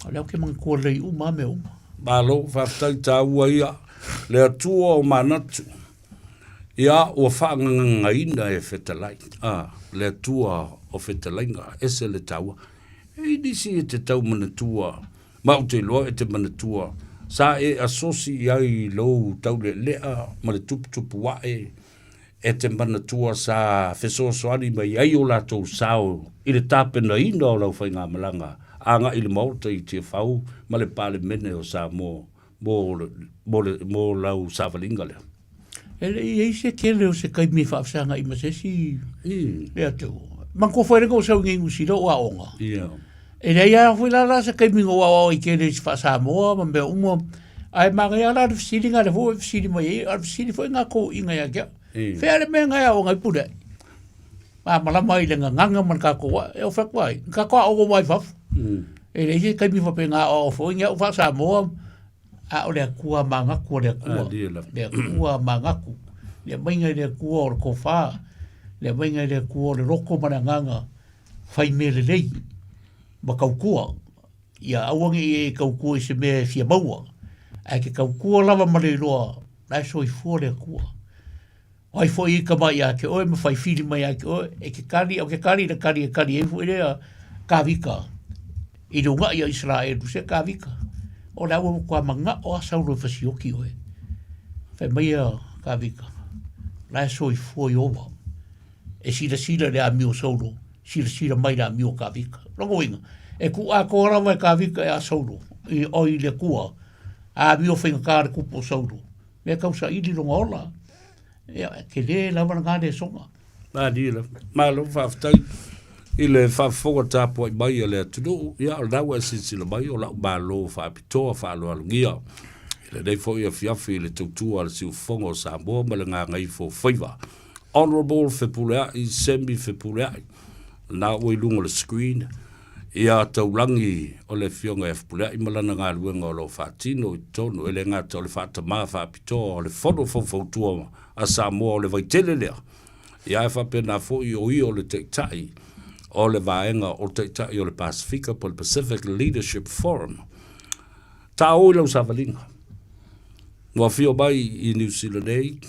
O leo ke mangkua lei ma me uma. Malo, whaftai tā ua ia. Lea tua o manatu. Ia o whaanganga ina e whetalai. Lea tua o whetalainga, ese le taua. E nisi e te tau manatua, mau te loa e te manatua. Sa e asosi ai lou tau le lea, ma le tupu wae, e te manatua sa whesoasoani mai ai o latou sao, i le tāpena ina o lau whainga malanga, a ngā i le maota i te whau, ma le pāle mene o sa mō lau sāwalinga lea. Ele i se kele o se kaimi whaafsanga i masesi, lea teo. Manko whaerenga o sau ngengu sira o aonga. E rei a whaela la se kaimi o ao i kele si wha Samoa, ma mea umo, ai mangai ala ar fisiri ngā rewo e fisiri mai e, ar fisiri fwoi ngā ko inga ia kia. Whea le mea ngai aonga i pure. Ma malama i le nganga man kā koa, e o whakwai, kā koa o mai whafu. E rei se kaimi whape ngā o fwoi ngā o wha Samoa, a o lea kua mangaku o lea kua. Lea kua mangaku. Lea mainga lea kua o le kofaa. Lea mainga lea kua o le roko mananganga. Whai mere lei. Ma kaukua. Ia awangi e kaukua i se mea fia maua. A ke kaukua lava mare loa. Nai so i fua lea kua. Wai fo i ka mai a ke oe ma whai whiri mai a ke oe. E ke kari, au ke kari na kari e kari e fu i lea kāwika. I runga ia Israel se kāwika. O la ua kua manga o a sauro fasioki oe. Whai maia ka vika. Lai so i fua i owa. E sira le a mio sauro. Sira mai le a mio ka vika. Rongo inga. E ku a kora mai ka vika e a sauro. I oi le kua. A mio whainga kāre kupo sauro. Me kausa ili ronga ola. Ke le lawana ngāne songa. Dila. Malo whaftai. I le whawhonga tāpua i mai a le atunu, ia o naua e sinsila mai o lau mālo whaapitoa whaalo alungia. I le nei fo i a fiafi i le tautua le siu whonga o Samoa ma le Gagaifo Faiva. Honourable Whepuleai, Semi Whepuleai. Nā oi lunga le screen. Ia taulangi o le fionga e Whepuleai malana ngā luenga o lau whaatino i tonu. E le ngāta o le whaatama whaapitoa o le whono whawhautua a Samoa o le vaitele lea. Ia e whapena fo i o le tektai. O le vaenga o te tai o le Pasifika po le Pacific Leadership Forum. Ta o lau savalinga. Noa fio mai i New Zealand ei,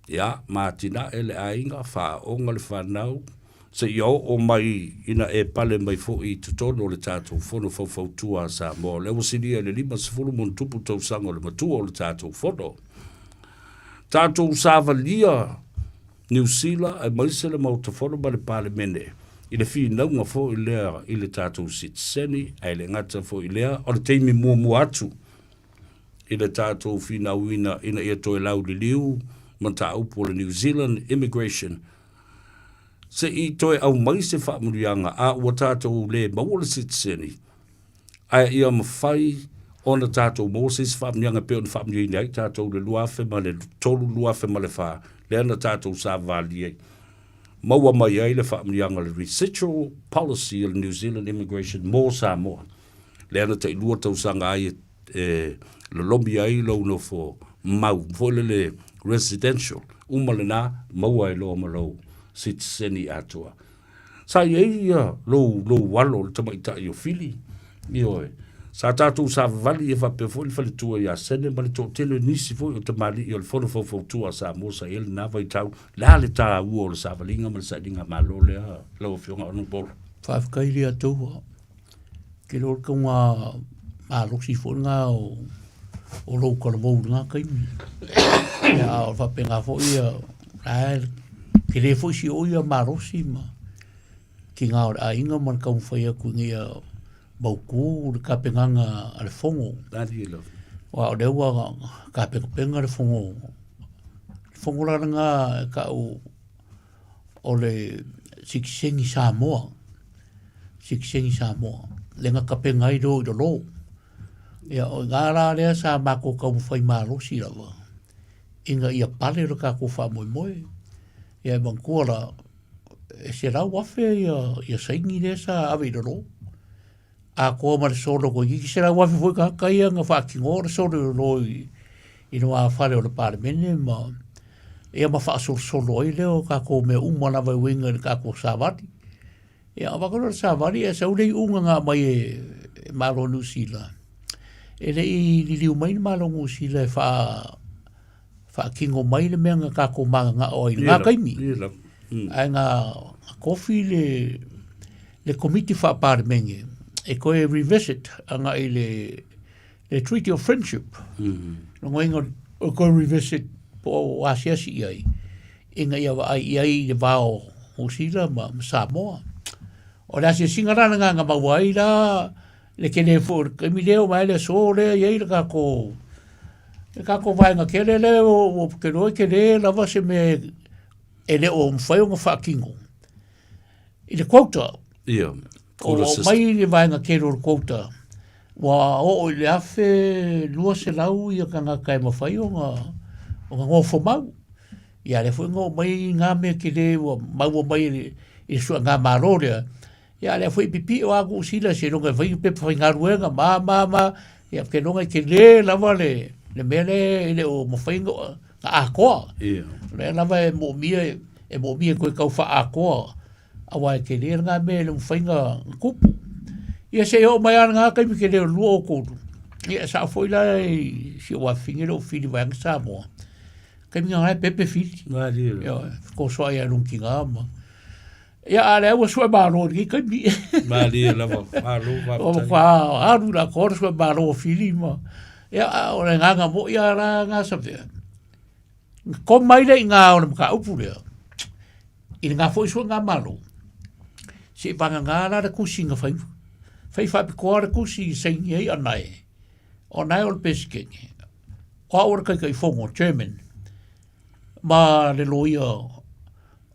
ia, mātina e le ainga, wha onga le whanau, se i o mai ina e pale mai fo i tutono le tātou whono whautua sa mo. Le wasini e le 5 mun tupu tau sanga o le matua o le tātou whono. Tātou savalia New Zealand ai mai se le mau taforo ma le palemene. I le whinaunga fo i lea i le tātou sitseni, ai le ngata fo i lea, o le teimi mua atu. I le tātou whinauina ina ia toi lau li liu, man tā upo le New Zealand Immigration. Se i toi au mai se whaamurianga a ua tātou le mau le sitseni. Ai ia mawhai ona tātou Moses whaamurianga peo ni whaamurianga ai tātou le luafe ma le tolu luafe ma le wha. Le ana tātou sa vali ai. Maua mai ai le whaamurianga le residual policy of New Zealand Immigration mō Samoa. Le ana te ilua tau sanga ai le lombi ai lo no fo mau. Fo le residential. Umale nā maua ai lo malo sitseni atua. Sa iei lo walo le tamaita i o fili. Ioe. Sa tātou sa vali e whape fo le tua i a sene ma le tō tele nisi fo i o te mali i o le fono fo tua sa mo sa ele nā vai tau la le tā ua o le sa valinga ma le sa linga malo le a lau fionga anu bolo. Whawhakairi atua. Ke lor ka ngā loksi fo ngā o lau karamou ngā kaimi. Ia o whape ngā fo i a ke le fo si o i a marosi ma. Ki ngā o a inga man kau whaia ku ngia bauku le kapenganga ale fongo. Nadi lo. Wa o dewa kapenga le fongo. Fongo la nga ka o le siksengi Samoa. Siksengi Samoa. Le nga kapenga i do lo. Ia o ngara lea sa mako kau whai marosi lawa. Inga ia pale ro ka ko wha moi moi. Ia mankua e se rau wafe ia saingi lea sa awe lo. A ko ma le solo ko ki se la wa foi ka kai nga fa ki ngor solo lo i no a fare o le palemene ma e ma fa solo i le o ka ko me uma na vai winga ka ko savati e a va ko savati e sa ule unga nga mai e malo New Zealand e le i li mai malo New Zealand fa ki ngo mai le me nga ka ko ma nga o i nga kai mi ai nga kofi le committee fa palemene e koe revisit anga i le Treaty of Friendship. Nō inga o koe revisit po asiasi iai. Inga ia wa ai le vao o sila ma Samoa. O le asia singarana nga mawai la le kene fo kemi leo mai le so le iai le kako vai nga kele le o kenoi kele lava se me ele o mwhai o nga whakingo. I le quota. Ia. O mai le vai nga kero o kouta. Wa o le afe lua se lau ia ka ngā kai mawhai o ngā ngofo mau. Ia le fui ngō mai ngā mea ke le mau mai i sua ngā marorea. Ia le fui pipi o aku usila se longa vai pepa whai ngā ruenga ma. Ia ke longa ke le lava le mea le o mawhai ngā akoa. Le lava e mo mia koe kau wha akoa. Awa ke le ngā me le mwhainga kupu. Ia se o mai ana ngā kaimi ke le lua o koutu. Ia sa foi la si o wawhingi o whiri wanga Samoa. Kaimi ngā pepe whiri. Ia, ko soa ia nunki ngā ma. Ia ale awa soa maro ki kaimi. Mali lava maro. O kwa aru la kora soa maro o whiri ma. Ia o le ngā mo ia la ngā sapea. Ko mai le ngā o le mka upu lea. I ngā foi soa ngā maro. Se panga ngā la kusi nga whai. Whai whapi koa kusi sa ingi ai anai. O nai o le pesikenge. O aura kai fongo, German. Ma le loia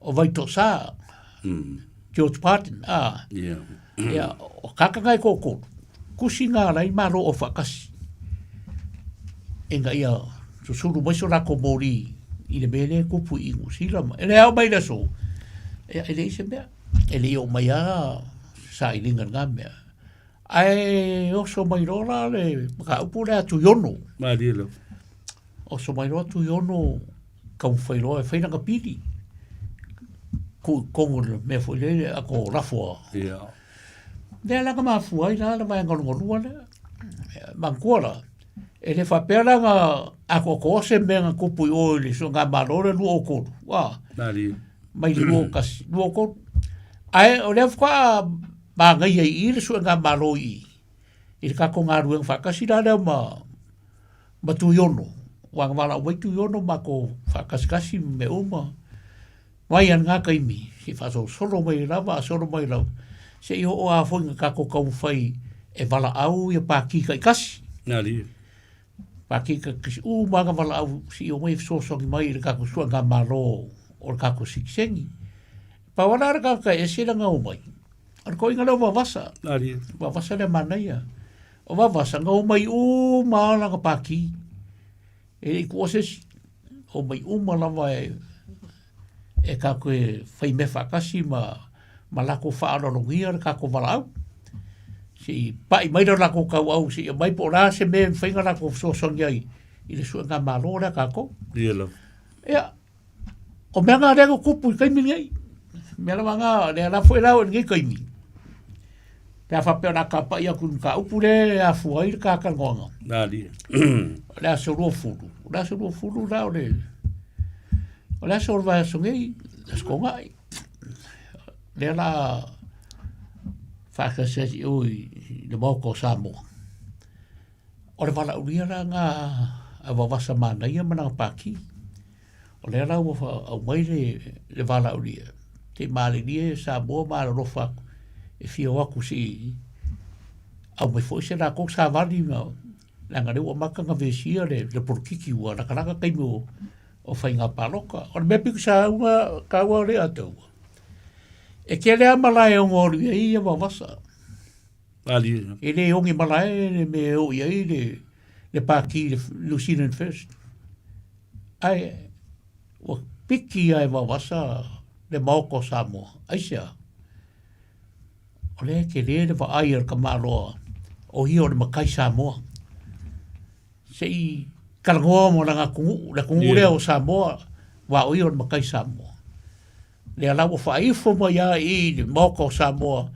o vaito sa. George Patton. Ia, o kakangai koko. Kusi ngā lai maro o whakasi. Enga ia, susuru maiso rako mori. I le mele kupu i ngusila. Ele au mai la so. Ia, ele ise mea. Ele o mai a sa i linga ngā mea. Ai oso mai rola le ka upu le atu yono. Marilo. Oso mai rola atu yono kau whairoa e whainanga piri. Kongo le mea whaile ako rafua. Ia. Nea langa maa fuai la mai ngalongolua le. Mankuara. E le whaperanga ako kose mea kupu i oile so ngā marore lua o koru. Marilo. Mai lua o kasi. Lua o koru. Ai o le whaka ma ngai ai i le sua ngā maro i. I le kako ngā rueng whakasi la leo ma tu yono. Wanga wala wai tu yono ma ko whakasikasi me uma. Wai an ngā kaimi, si whaso solo mai lava, solo mai lava. Se i ho a whoinga kako kau whai e wala au ia pākika i kasi. Nā li. Pākika kasi maga wala au si o mai fsosongi mai i kako sua ngā malo o kako sikisengi. Pa wana ara kako e sira ngā o mai. Ar ko inga leo wawasa. Nā li. Wawasa le manaia. O wawasa ngā o mai maala ngā pāki. E i kuosesi. O mai malawa e kako e whai me whakasi ma lako whaarongia re kako wala au. Si pai mai lako kau au si mai po rā se me whainga lako fsosongi ai i le sua ngā malo rea kako. Ria Ea, o mea ngā rego kupu i kaimini ai. Mea lawa ngā, rea la fwe rao ngai kaimini. Rea whapea nā ka pai aku ka upu re a fuai re ka kangonga. Nā ria. Rea se rua furu. Rea se rua furu rao re. Rea se orwa songei, skonga ai. Rea la whakasesi ui le mauko Samoa. O le wala uria ra ngā a wawasa mana ia mana pāki. O le rau au mai le wala uria. Te maare lia Samoa maare rofa e fia waku si au mai fo se ra kong sa wali ma langa le ua maka ngā vesia le porkiki ua rakaraka kaimo o whainga paroka. O le mepiku sa unga kaua le atau. E ke lea malai o ngōru i a wawasa. Ali. E le ongi malai me o i le pāki le New Zealand First. Ai, o piki ai wawasa le maoko Samoa. Ai sea. O le ke le wa ai ar ka māloa o hio le makai Samoa. Se i karangoa mo la kungu lea o Samoa wa o hio le makai Samoa. Le ala mo whaifo mai a i le moko Samoa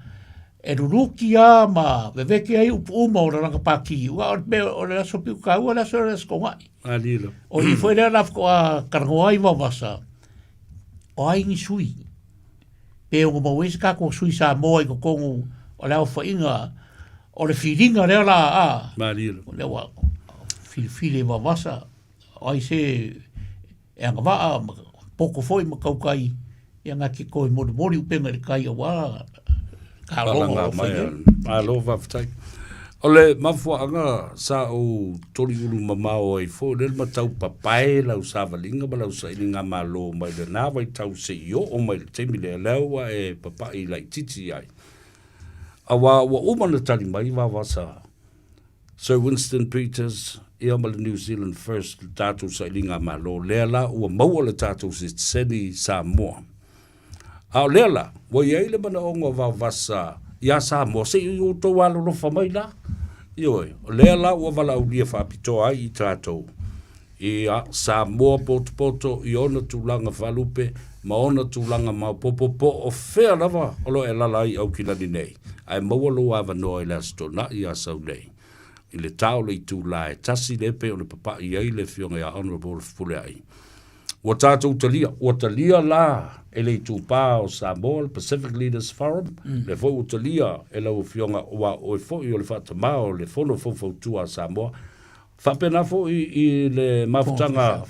e ruruki a ma veveke ai upu uma o ranga pāki. Ua o le aso piu kaua le aso le asko ngai. Alilo. O i fwoi le alafko a karangoa i wawasa. O ai ngi sui. Pe o mawesi kako sui Samoa i kokongu o le au whainga o le whiringa le ala a. Alilo. O le wa while wawasa. O ai se e anga waa poko foi ma kaukai. Ia ngā ke koe mori upenga le kai a wā. Ka ronga o whaia. Aloha whaftai. O le mafuanga sa o tori uru mamao ai fo le matau papai lau sa valinga ma lau sa ili ngā malo mai le nā wai tau se io o mai le teimi le lewa e papai lai titi ai. A wa umana tali mai wa wasa. Sir Winston Peters ia ma le New Zealand First le tātou sa ili ngā malo lea la ua maua le tātou se seni Samoa. A lela, wa iei le mana onga wa wasa ia Samoa, se i o tō walo rofa mai la. Ioi, o lela ua wala ulia whapito ai i tātou. Ia Samoa poto i ona tūlanga whalupe, ma ona tūlanga ma popopo o whea lava o lo e lalai au ki lani nei. Ai maua lo awa noa i lasto na i asau nei. I le tau le i tūla e tasi lepe o le papa i ei le fionga ia honorable fule ai. Ua tātou talia la e le tūpā o Samoa, Pacific Leaders Forum, le fo utalia e lau fionga ua o e fo i o le whatamao, le fono fōfautua Samoa, whapena fo i le mafutanga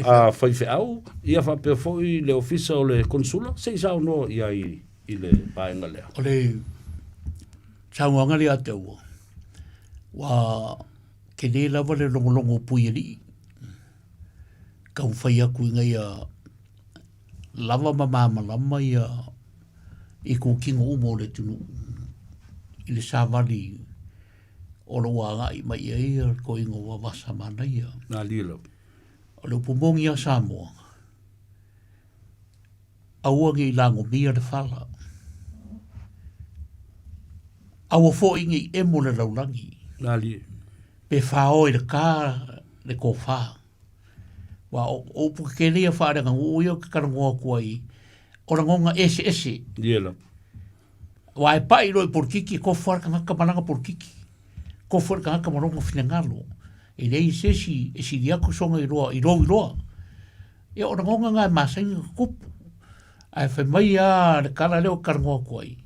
a whaife au, ia whapea fo i le ofisa o le konsula, se isao no ia i le paenga lea. O le taunga le atau, wa ke ne lava le longolongo puieri, kau whai aku inga ia lava malama ia i ko kingo umo le tunu i le sāwari o lo wanga i mai ia ko ingo wa wasa mana ia. Nā lilo. O le upumongi a Samoa. Auangi i lango mia le whala. Aua fo ingi i emo le laulangi. Nā lilo. Pe whao i le kā le ko wha. Wa o pukelia whaare ngā uio ka karangoa kua i o na ngonga ese. Yela. Wa e pai roi porkiki ko whaare ka ngaka mananga porkiki. Ko whaare ka ngaka maronga whina ngalo. E rei sesi e si diako songa i roa. E o na ngonga ngā masainga kupu. Ai whai mai a le kara leo karangoa kua i.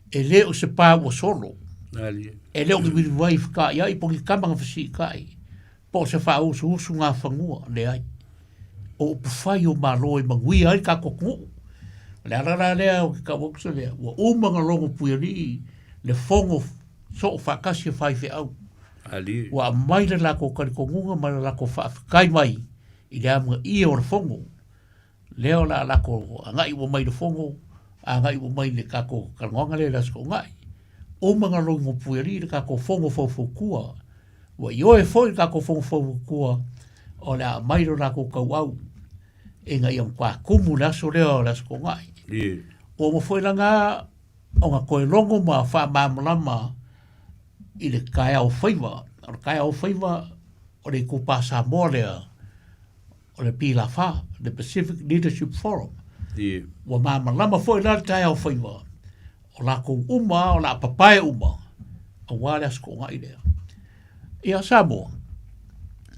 E leo se pā ua solo. E leo ki wiri wai whika i ai pongi kamanga whasi ka i. Po se wha usu ngā whangua le ai. O upuwhai o malo i mangui ai ka koku. Le arara lea o ke ka waksa lea. Wa umanga rongo puiari le fongo so o whakasi whai whi au. Ali. Wa mai le lako karikongunga mai le lako whaafikai mai i le amunga i o le fongo. Leo la lako a ngai wa mai le fongo, a ngai wa mai le kako karangonga le lasko ngai. Umanga rongo puiari le kako fongo fawfukua. Wa ioe foi le kako fongo fawfukua o le a mai le lako kauau. E ngai am kwa kumu laso leo lasko ngai. O mo foi langa o nga koe longo ma wha mamalama i le kaya o Faiva. O le kaya o Faiva o le kupa Samoa lea o le pila wha, the Pacific Leadership Forum. Wa mamalama foi la le kaya o Faiva. O la kou uma, o la papae uma. A wale asko ngai lea. Ia Samoa.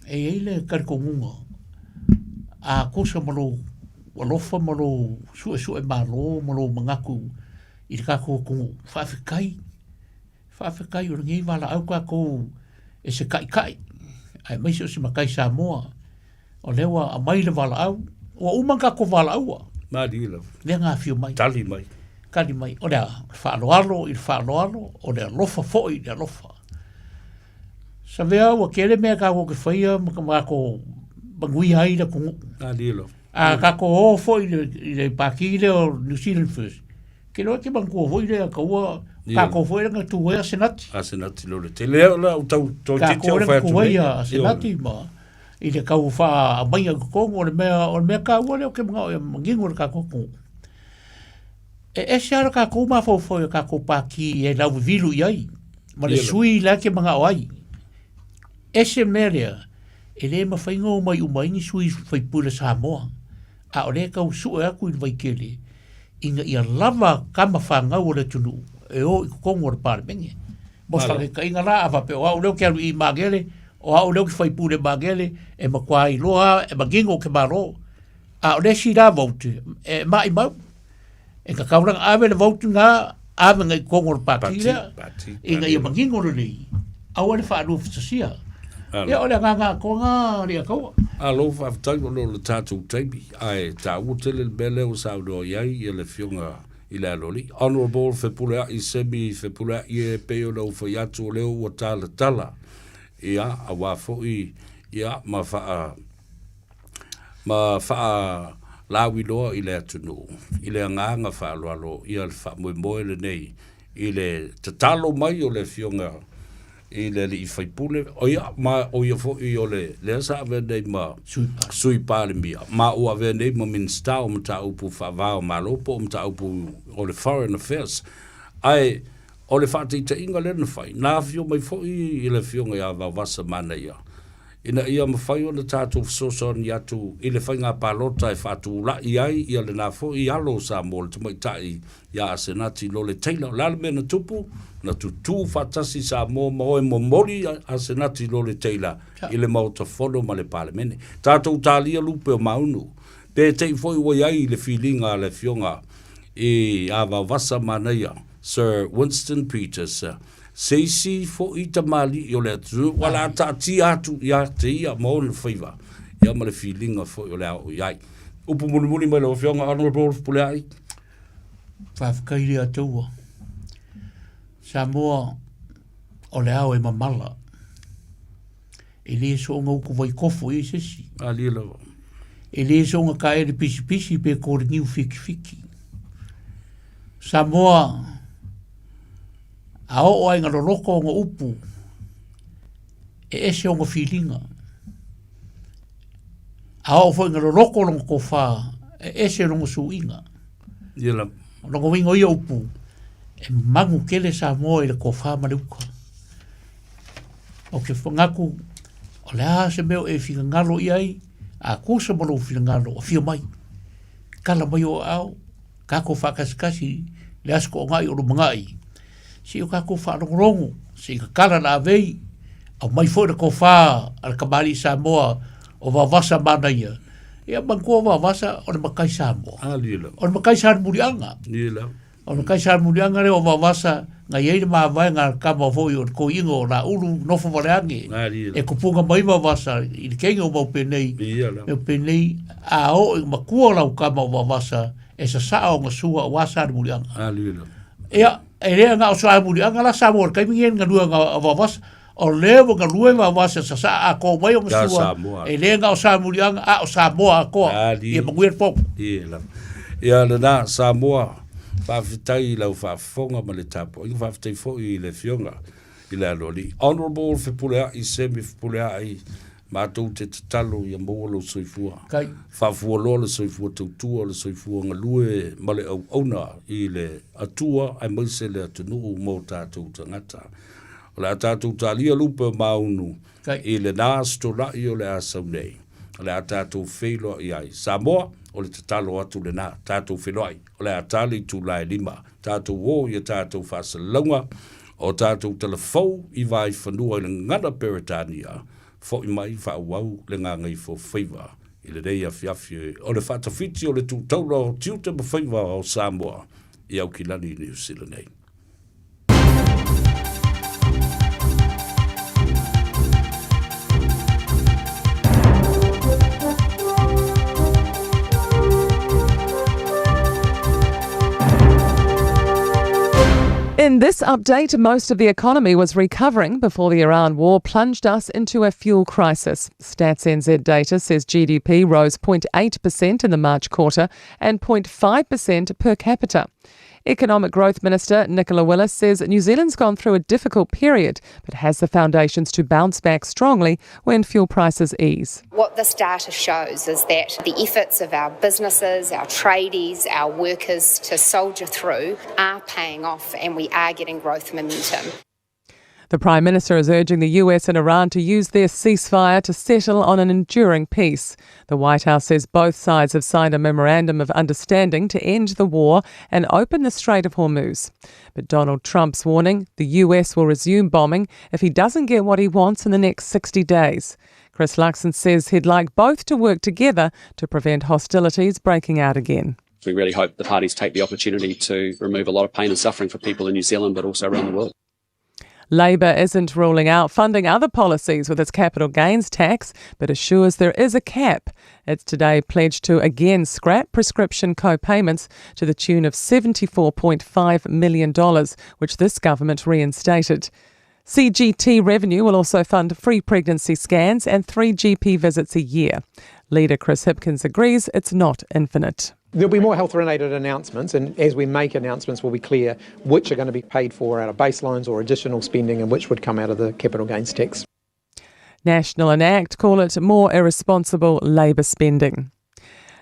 E eile karikongunga. A kosa malo walofa malo sue malo mangaku i te kako kungu whaafikai o ringi wala au kako e se kai ai maisi o se makai Samoa o lewa a mai le wala au o umang kako wala aua le ngā whio mai tali mai o lea whaaloalo i whaaloalo o lea lofa foi lea lofa sa vea wa kere mea kako ke whaia makako bangui hai la kungu a kako o foi le pakile o New Zealand First ke loa ke bangkua foi le kaua kako foi nga tuwe a senati lo le te leo la o tau titi o whaia tuwe a senati ma i le kau wha a mai a kukongo o le mea kaua leo ke mga o mangingo le kako kungu e se ara kako ma foi kako paki e lau vilu iai ma le sui la ke mga oai e se merea e le mawhaingo mai umaini sui whaipula Samoa. A o le kau sue aku i waikele. Inga ia lava kama whangau o le tunu. E o i kukongo o le pāremenge. Mos whake ka inga la awa pe o au leo ke aru i magele. O au leo ki whaipule magele. E makua i loa, e magingo ke maro. A o le si la vauti. E mai mau. E ka kauranga awe le vauti ngā awe ngai kukongo o le pākira. Inga ia magingo le nei. Au le whaanua fitasia. Ia ole ngā ko ngā ria kaua. Alo whaftai o le tātou teipi. Ai, tā utele le bele o saudo iai i le fionga i le aloli. Honorable Whepulea i semi Whepulea i e peo lau whaiatu o leo o tāla tala. Ia, a wafo i, ia, ma wha lawi loa i le atunu. I le nganga wha aloalo, ia le wha moe le nei. I le tatalo mai o le fionga i le li whaipule, o ia, ma o ia fo i o le asa ave nei ma sui pāle mia, ma o ave nei ma minsta o mta upu whawao ma lopo o mta upu o le Foreign Affairs. Ai, o le whaatita inga lena whai, nā fio mai fo i le fionga ia wawasa mana ia. Ina ia mawhai o le tātou fsoson i atu, i le whainga pālota e whātu la i ai, ia le nā fo i alo sa mo le tamai tai, ia asenati lo le teila, la le mena tupu, na tutu fatasi sa mo moe mo mori a senati lo le teila i le mauta fono ma le parlemene. Tātou tālia lupe o maunu. Te tei foi wai ai le filinga le fionga i a wawasa manaia, Sir Winston Peters, seisi fo i tamali i o le atu, wala ta ti atu ia te ia mo le Faiva. Ia ma le filinga fo i o le au iai. Upu muni mai le fionga Honorable Pule ai. Whafkairi atua. Samoa o le au e mamala. E le so ngā uku vai kofo e sesi. Alila. E le so ngā ka ere pisi pe kore niu fiki. Samoa a o ai ngā roroko o ngā upu e ese o ngā filinga. A o foi ngā roroko o ngā kofa e ese o ngā suinga. Ila. Ngā wingo ia upu. E mangu kele Samoa i le kofa maruka. O ke whangaku, o le a se meo e whingangalo i ai, a kusa malo whingangalo, o whio mai. Kala mai o au, kako whakasikasi, le asko o ngai o rumangai. Si o kako whanongorongo, si ka kala na avei, au mai fo le kofa, al kamari Samoa, o wawasa mana ia. Ia mangkua wawasa, o le makai Samoa. O le makai Samoa murianga. Lila. O na kai sar mulianga re o wawasa nga yeire maa vai nga kama foi o ko ingo na ulu nofo waleange. E kupunga mai wawasa i le kenga o mau penei. Me penei a o i makua lau kama o wawasa e sa o ngā sua o wasa ni mulianga. Alilo. Ia, e rea ngā o sa mulianga la Samoa, kai mingi ngā lua ngā wawas, o lewa ngā lua ngā wasa sa a ko mai o ngā sua, e rea ngā o sa mulianga a o Samoa a koa, ia manguir pop. Ia le nā Samoa, whawhitai lau whawhonga ma le tapo, inga whawhitai fo I le fionga, I le aloli. Honourable whipulea I semi whipulea I mātou te tatalo I a moa lo soifua. Whawhualoa le soifua tautua le soifua ngā lue ma le au auna I le atua ai maise le atunuu mō tātou tangata. O le tātou tālia lupa maunu I le nā storai o le asau nei. O le tātou wheloa I ai. Samoa, o le tatalo atu le nā, tātou whenoi, o le atali tū lai lima, tātou o I a tātou whasalunga, o tātou telefou I vai whanua I le ngana Peretania, fo I mai whauau le Gagaifo Faiva, I le reia fiafie, o le whatawhiti o le tūtaura o tiuta ma Faiva o Samoa, I au kilani New Zealand nei. In this update, most of the economy was recovering before the Iran war plunged us into a fuel crisis. Stats NZ data says GDP rose 0.8% in the March quarter and 0.5% per capita. Economic Growth Minister Nicola Willis says New Zealand's gone through a difficult period but has the foundations to bounce back strongly when fuel prices ease. What this data shows is that the efforts of our businesses, our tradies, our workers to soldier through are paying off and we are getting growth momentum. The Prime Minister is urging the US and Iran to use their ceasefire to settle on an enduring peace. The White House says both sides have signed a memorandum of understanding to end the war and open the Strait of Hormuz. But Donald Trump's warning the US will resume bombing if he doesn't get what he wants in the next 60 days. Chris Luxon says he'd like both to work together to prevent hostilities breaking out again. We really hope the parties take the opportunity to remove a lot of pain and suffering for people in New Zealand but also around the world. Labor isn't ruling out funding other policies with its capital gains tax, but assures there is a cap. It's today pledged to again scrap prescription co-payments to the tune of $74.5 million, which this government reinstated. CGT revenue will also fund free pregnancy scans and 3 GP visits a year. Leader Chris Hipkins agrees it's not infinite. There'll be more health-related announcements, and as we make announcements, we'll be clear which are going to be paid for out of baselines or additional spending and which would come out of the capital gains tax. National and ACT call it more irresponsible Labor spending.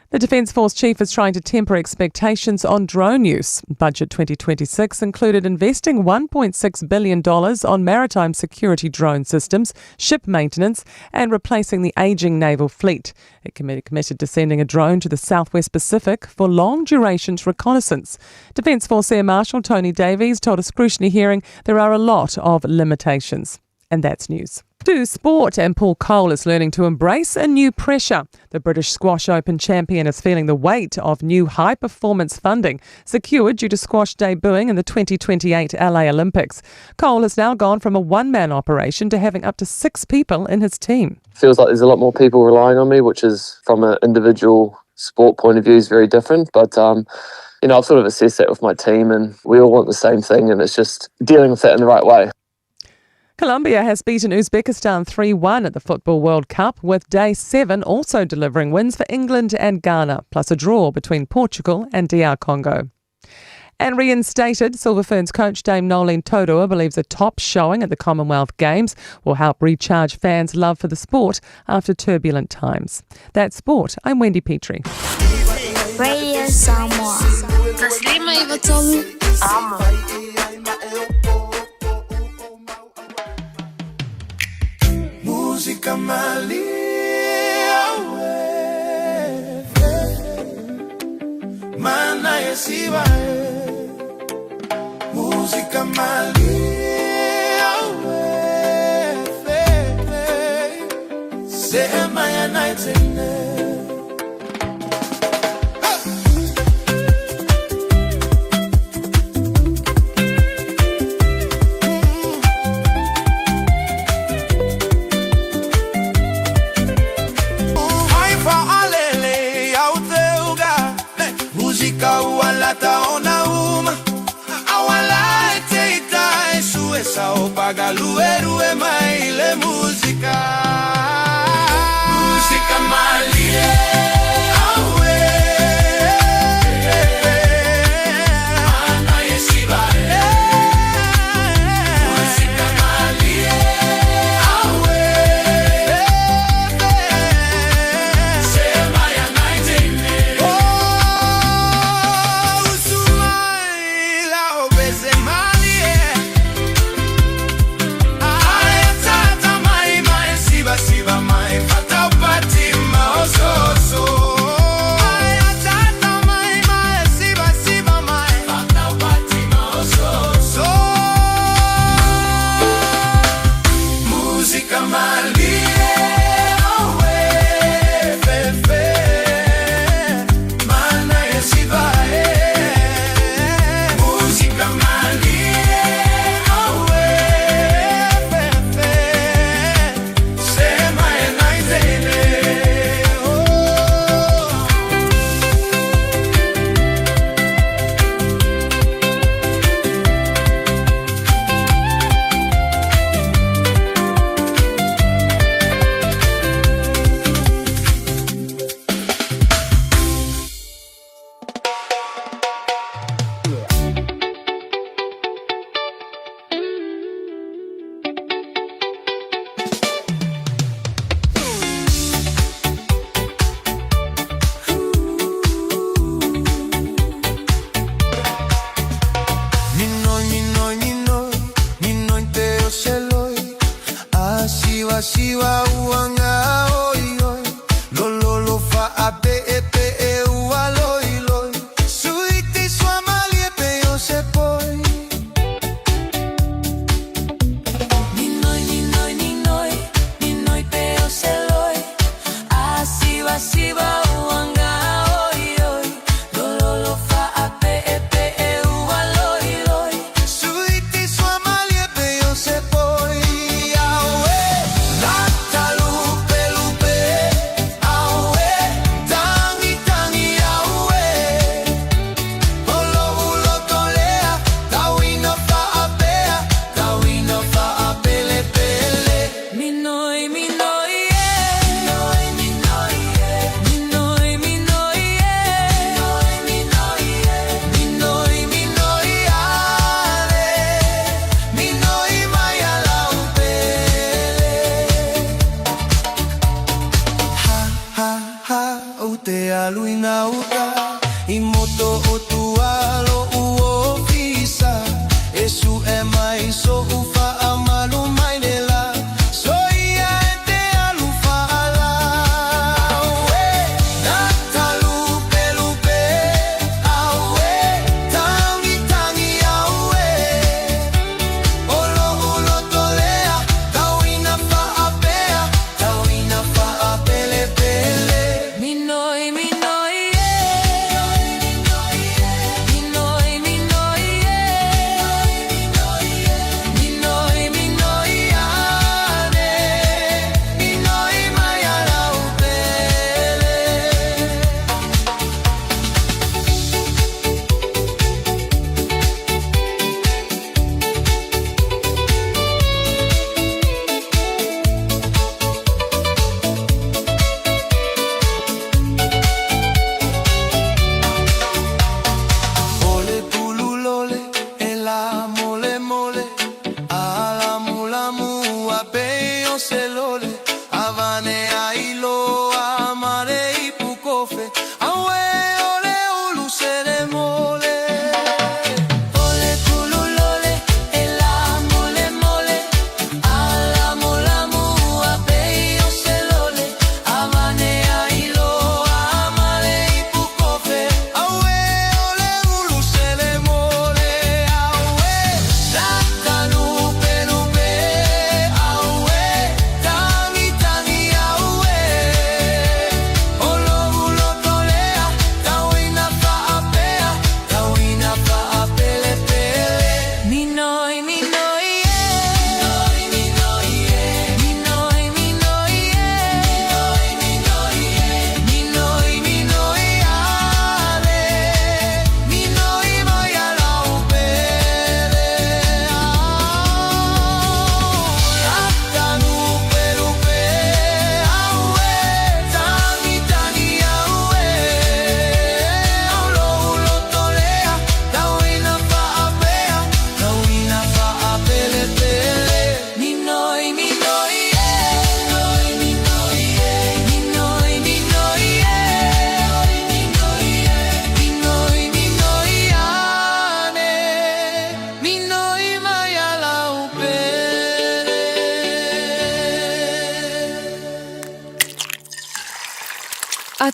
The Defence Force Chief is trying to temper expectations on drone use. Budget 2026 included investing $1.6 billion on maritime security drone systems, ship maintenance and replacing the ageing naval fleet. It committed to sending a drone to the Southwest Pacific for long-duration reconnaissance. Defence Force Air Marshal Tony Davies told a scrutiny hearing there are a lot of limitations. And that's news. To sport, and Paul Cole is learning to embrace a new pressure. The British Squash Open champion is feeling the weight of new high-performance funding secured due to squash debuting in the 2028 LA Olympics. Cole has now gone from a one-man operation to having up to 6 people in his team. Feels like there's a lot more people relying on me, which is, from an individual sport point of view, is very different. But, I've sort of assessed that with my team and we all want the same thing, and it's just dealing with that in the right way. Colombia has beaten Uzbekistan 3-1 at the Football World Cup, with Day 7 also delivering wins for England and Ghana, plus a draw between Portugal and DR Congo. And reinstated, Silver Ferns coach Dame Nolene Todua believes a top showing at the Commonwealth Games will help recharge fans' love for the sport after turbulent times. That's sport. I'm Wendy Petrie. Radio Samoa. Taslima Ivotomi. Música malia mana yesiva música malia se maya night Musika ualata ona uma awala teita esu esa opaga luerue maile música malie awe ana yesiba música malie awe sema ya naitene usumaila obese malie ayatata mai mai siba siba mai fata upati maososo ayatata mai mai siba siba mai fata upati maososo música malie awe fefe mana yesiba música malie awe fefe sema enaitene Ninoi te o seloi Asiwa uanga oi oi Lolo fa ape epe e ua loi loi Suiti sua malie pe o se poi Ninoi te o seloi Asiwa uanga oi oi Lolo fa ape epe e ua loi loi Suiti sua malie pe o se poi Aue, lata lupe lupe Aue, tangi tangi aue Olo ulo tolea, tawina fa apea Tawina fa apele pele Minoi te aluina uta I moto o tualo uo visa Esu e mai so ufa amalu mai nela So ia e te alu faala Aue, nata lupe lupe Aue, tangi tangi aue Olo ulo tolea Tawina fa apea Tawina fa apele pele Minoi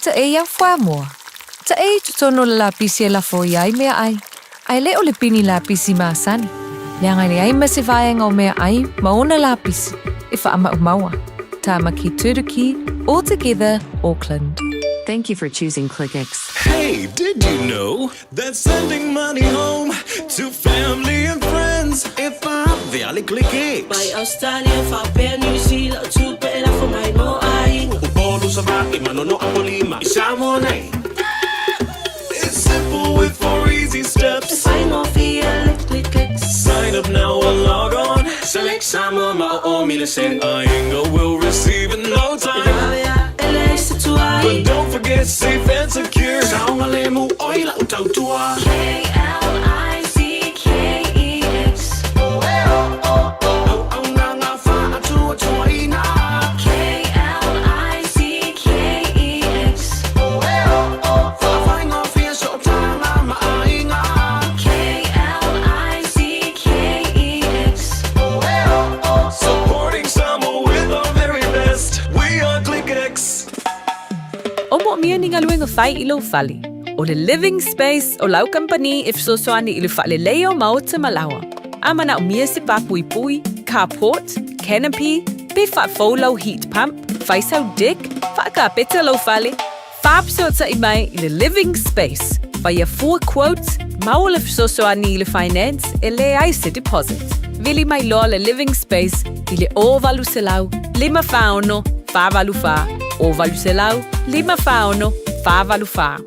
ta e ia wha moa. Ta e tutono la lapisi e la fo iai mea ai. Ai le o le pini lapisi maasani. Le anga le ai mase vaenga o mea ai maona lapisi e wha ama umaua. Ta maki Turuki, all together, Auckland. Thank you for choosing ClickX. Hey, did you know that sending money home to family and friends if I'm the ClickX? By Australia, for New Zealand, to pay for my no eye. Ubolo sa baki, manono apolima, isamo na. It's simple with 4 easy steps. Sign off here, ClickX. Sign up now or log on. Select Samoa, ma'o miliseng ainga will receive in no time. But don't forget safe and secure. Saunga lemu oila utautua. KLICKEX. Supporting Samoa with our very best. We are ClickX. O mo mia ni ngaluenga fai ilo fali. O le living space o lau company if so soani ilu fale leo maota malawa. Ama na umia se pa pui pui, carport, canopy, be fa folo heat pump, fai sau dick, fa ka peta lo fale. Fab so ta imai ile living space. Fai a 4 quotes, maul if so soani ilu finance, ele aise deposit. Vili mai lo le living space, ile o valu se lau, lima faono, fa valu fa. O valu se lau, lima faono, fa valu fa.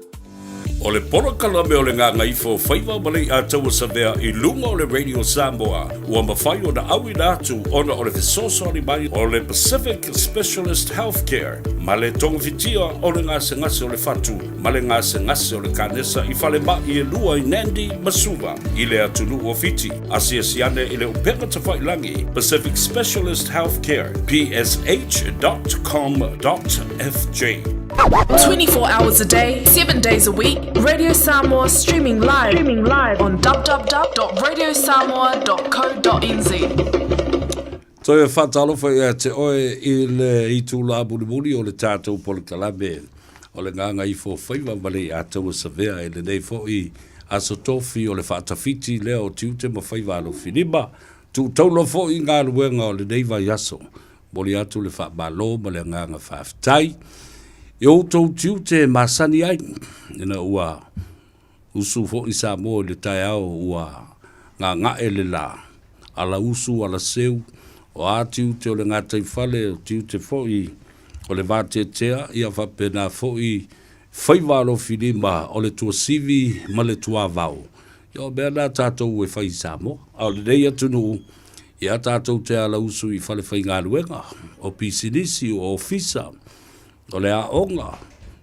O le polokala me o le Gagaifo Faiva malei a taua savea I lunga o le Radio Samoa. Ua mawhai o na awi nātu ona o le fesosoni mai o le Pacific Specialist Healthcare. Ma le tonga fitia o le ngase o le fatu. Ma le ngase o le kanesa I fale ma I e lua I Nandi Masuva. I le atunu o fiti. Asia siane I le upenga tawhailangi. Pacific Specialist Healthcare. psh.com.fj. 24 hours a day, 7 days a week. Radio Samoa streaming live on www.radiosamoa.co.nz. Toi e whatalofa ia te oe I le itu la bulimuli o le tātou polikalame. O le Gagaifo Faiva malei a taua savea I le nei fo'i aso tofi o le whaatawhiti lea o tiute ma Faiva alo finima. Tu taulo fo'i ngā luenga o le nei vai aso. Moli atu le whaamalo ma le nganga whaaftai. I o tau tiute masani ai, ina ua usu fo I Samoa le tai au ua ngā le la, ala usu ala seu, o a tiute o le ngā taifale, o tiute fo I, o le vātetea, ia whapena fo I, Faiva alo finima, o le tua sivi, ma le tua vau. Ia mea nā tātou e whai Samoa, au le nei atunu, ia tātou te ala usu I whale whai ngā luenga, o pisinisi, o ofisa, o le aonga,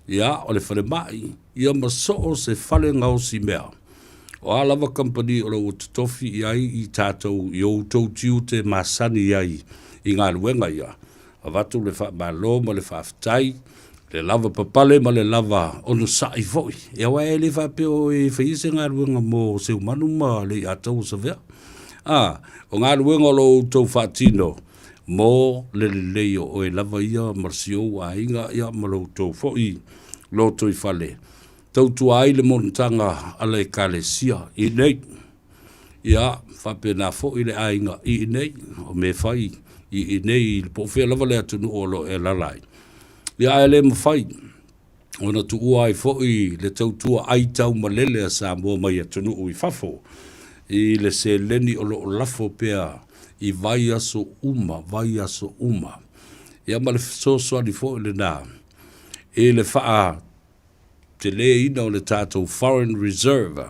ia o le whare mai, ia maso se whale ngau si mea. O alawa company o le utatofi iai I tātou I outou tiute masani iai I ngā luenga ia. A watu le wha malo ma le whaftai, le lava papale ma le lava ono sai foi. Ia wae le wha peo e whaise ngā luenga mo seu manu ma le atau sa vea. O ngā luenga o lo outou whatino, mo le leo o e lava ia marsio a inga ia maloutou fo'i loto I fale. Tautu ai le montanga ala e kalesia I nei. Ia whapena fo'i le a inga I nei o me whai I nei le pofea lava le atunu o lo e lalai. Ia e le mawhai o na tu ua ai fo'i le tautua ai tau malele a Samoa mai atunu o I fafo. I le se leni o lo lafo pea I vai aso uma. Ia ma le soso ani fo le nā. E le wha te le ina o le tātou Foreign Reserve.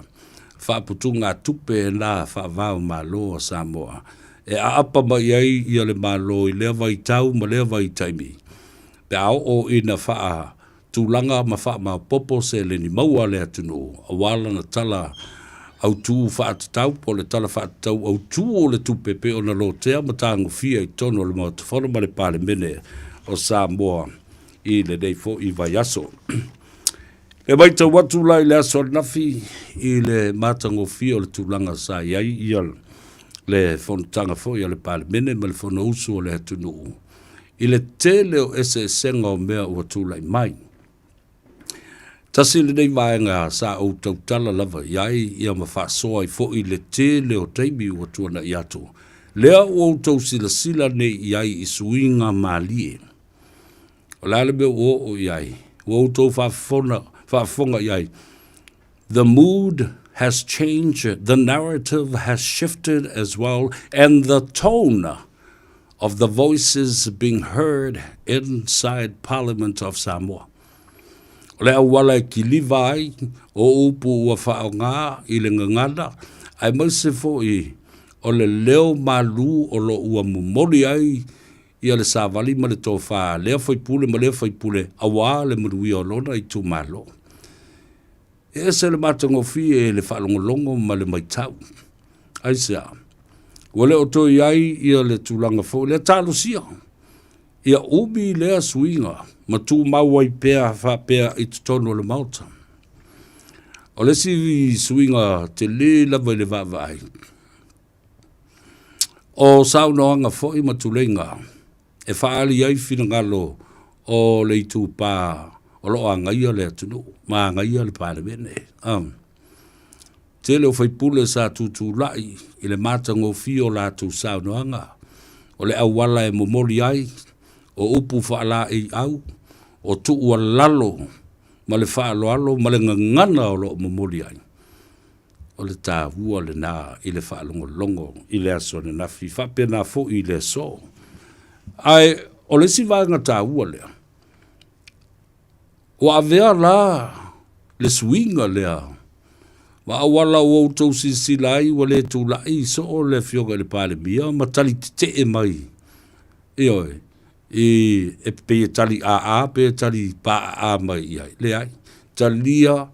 Wha putunga tupe e nā wha vau malo a Samoa. E a apa mai ai ia le malo I lea vai tau ma lea vai taimi. Pe au o ina wha tūlanga ma wha ma popo se le ni maua le atunu. A wala na tala au tu whaatatau, po le tala whaatatau, au tu o le tupepe o na lo tea matangu fia I tono le mao tawhano ma le pale mene o Samoa I le nei fo I vai aso. E mai tau watu lai le aso nafi I le matangu fia o le tūlanga sa iai I le whanutanga fo I le pale mene ma le whana usu o le atunu. I le tele o ese senga o mea ua tūlai mai. Tasi le nei vaenga sa o tau tala lava iai ia ma whaasoa I fo I le te leo teimi ua tuana I ato. Lea o tau sila nei iai I suinga malie. O lale me o iai. O tau whaafonga iai. The mood has changed, the narrative has shifted as well, and the tone of the voices being heard inside Parliament of Samoa. Lea wala ki liva ai, o upu ua whaonga I le ngangana, ai maise fo I o le leo malu o lo ua mumori ai, ia le savali ma le tofa, lea whaipule ma lea whaipule, awa le murui o lona I tu malo. E se le matangofi e le whalongolongo ma le maitau. Ai sea, wale o toi ai ia le tūlanga fo, le talo sia. Ia ubi lea suinga, ma tū mauai pēa whapea I tutono le mauta. O le si suinga te le lava le vavai. O saunoanga fo I matulenga, e whaali ai whina ngalo o le itu pā, o lo a ngaia le atunu, ma ngaia le pāle mene. Te leo whaipule sa tutu lai, I le matango fio la tu saunoanga, o le awala e momoli ai, o upu whaala I au, o tu ua lalo, ma le whaaloalo, ma le ngangana o lo momoli ai. O le tā hua le nā, I le whaalongo longo, I le aso ne nafi, whapena fo I le so. Ai, o le si vanga tā hua lea. O avea la, le swinga lea. Wa awala o tau sisilai, wa le tu lai, so o le fioga le pale mia, ma tali te e mai. Ioi, e pe tali a, pe tali pa a mai iai. Le ai, talia,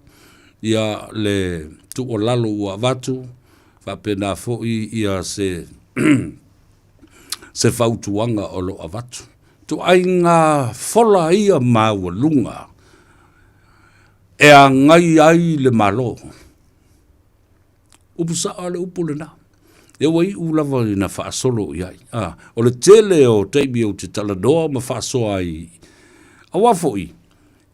ia le tu o lalo ua vatu, fa pena foi ia se, se fautuanga o lo avatu. Tu ai ngā fola ia maua lunga, e a ngai ai le malo. Upu saa le upu le na. E wai ulawa I na whaasolo iai. O le tele o teimi o te talanoa ma whaasoa ai. A wafoi,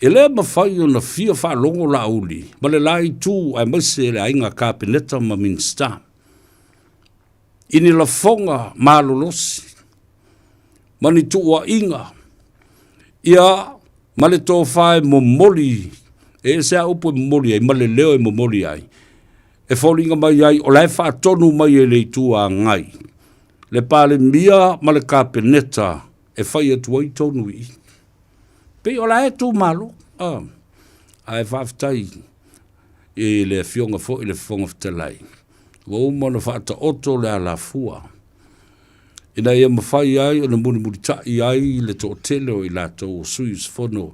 e lea mawhai o na fia whaalongo la uli. Ma le lai tū ai maise le ainga kāpeneta ma minsta. Ini la fonga malolosi. Mani tua inga. Ia, ma le tō whae mo moli. E se a upo momoli ai, ma le leo e momoli ai. E whaulinga mai ai, o lai whaatonu mai e le tua ngai. Le pale mia ma le kāpeneta, e whai atu ai tonu I. Pe o lai tu malo, ai whaftai, e le fionga fo I le fonga ftalai. Wa umana whaata oto le ala fua. Ina ia mawhai ai, o na muni tai ai, le to tele o I lato o suis fono,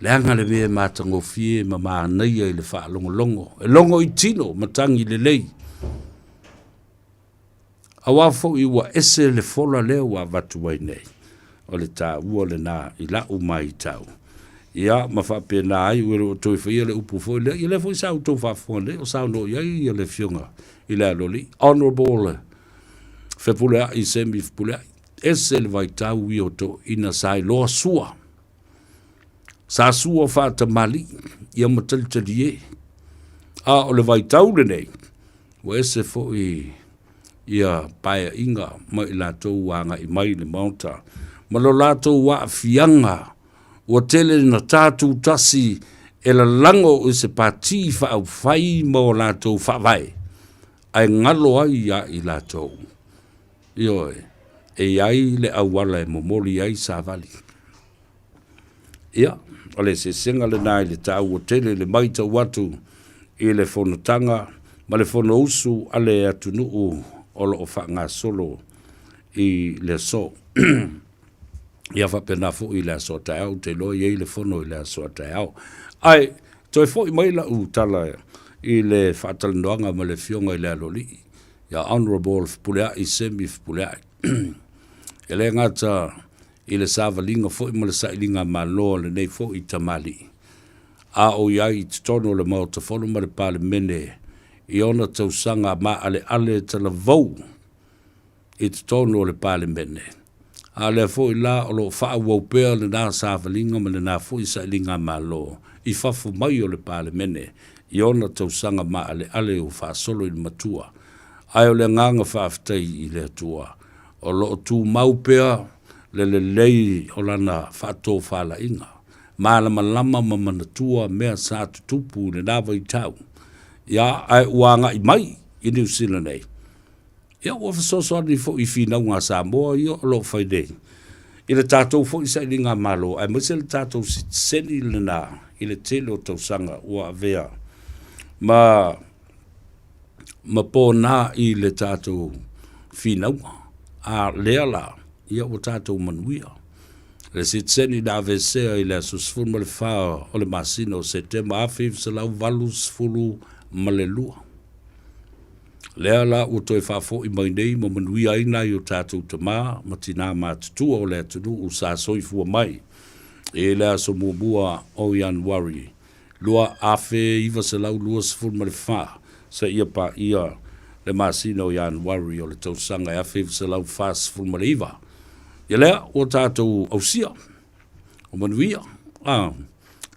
le anga le mea mātango fie ma mānaia I le wha longo. E longo I tino, matangi le lei. A wafo I wa ese le fola leo wa vatu wai nei. O le tā ua le nā I la umai tau. Ia, ma whape nā ai, uero o toi whaia le upu fo le, I le fo I sao tau whafonga le, o sao no iai I le fionga I le aloli. Honorable, whepule I semi whepule ese le vai tau I o to ina sai loa sua. Sa sua whaata mali, ia matalitali e. A o le vai taule nei, wa ese fo ia paia inga, mai lātou wanga I mai le mauta. Ma lo lātou wa fianga, wa tele na tātou tasi, e la lango o se pati wha au whai ma o lātou whawai. Ai ngalo ai ia I lātou. Ioi, e ai le awala e momoli ai sa vali. Ia. Ale se senga le nai le tau o tele le maita watu I le fonotanga, ma le fono usu ale atu nuu o lo o whanga solo I le so. Ia whapena fu I le so tai au, te lo I le fono I le so tai au. Ai, toi fo I maila u tala I le whatalanoanga ma le fionga I le aloli. Ia honorable fpulea I semi fpulea. E le ngata I le savalinga fo I ma le sailinga malo le nei fo I tamali. A o iai I tono le mauta fono ma le pale mene I ona tausanga ma ale tala vau I tono le pale mene. A le fo I la o lo wha waupea le nā savalinga ma le nā fo I sailinga malo I fafu mai o le pale mene, I ona tausanga ma ale o whaasolo I le matua. Ai o le nganga whaafitai I le atua. O lo tu maupea le lei o lana whaato whala inga. Malama lama mamanatua mea sa tutupu le nawa I tau. Ia ai uanga I mai I New Zealand nei. Ia ua whasosoani fo I whina ngā Samoa I o lo whaidei. I le tātou fo I sa I ngā malo. Ai mwese le tātou seni le nā. I le tele o tausanga ua avea. Ma pō nā I le tātou whina ua. A lea la. Ia o tātou manuia. Le seni nā vesea I le asusfun ma le whao o le masino o September a whif sa lau valus fulu ma le lua. Lea la ua toi whafo I mai nei ma manuia ina I o tātou tamā ma tina mātutua o le atunu o sa soifua mai. E lea so mua o Januari. Lua afe iwa se lau lua sifun ma le wha sa ia pa ia le masino o Januari o le tausanga e afe se lau wha sifun ma le iwa. Ia lea o tātou ausia o manuia.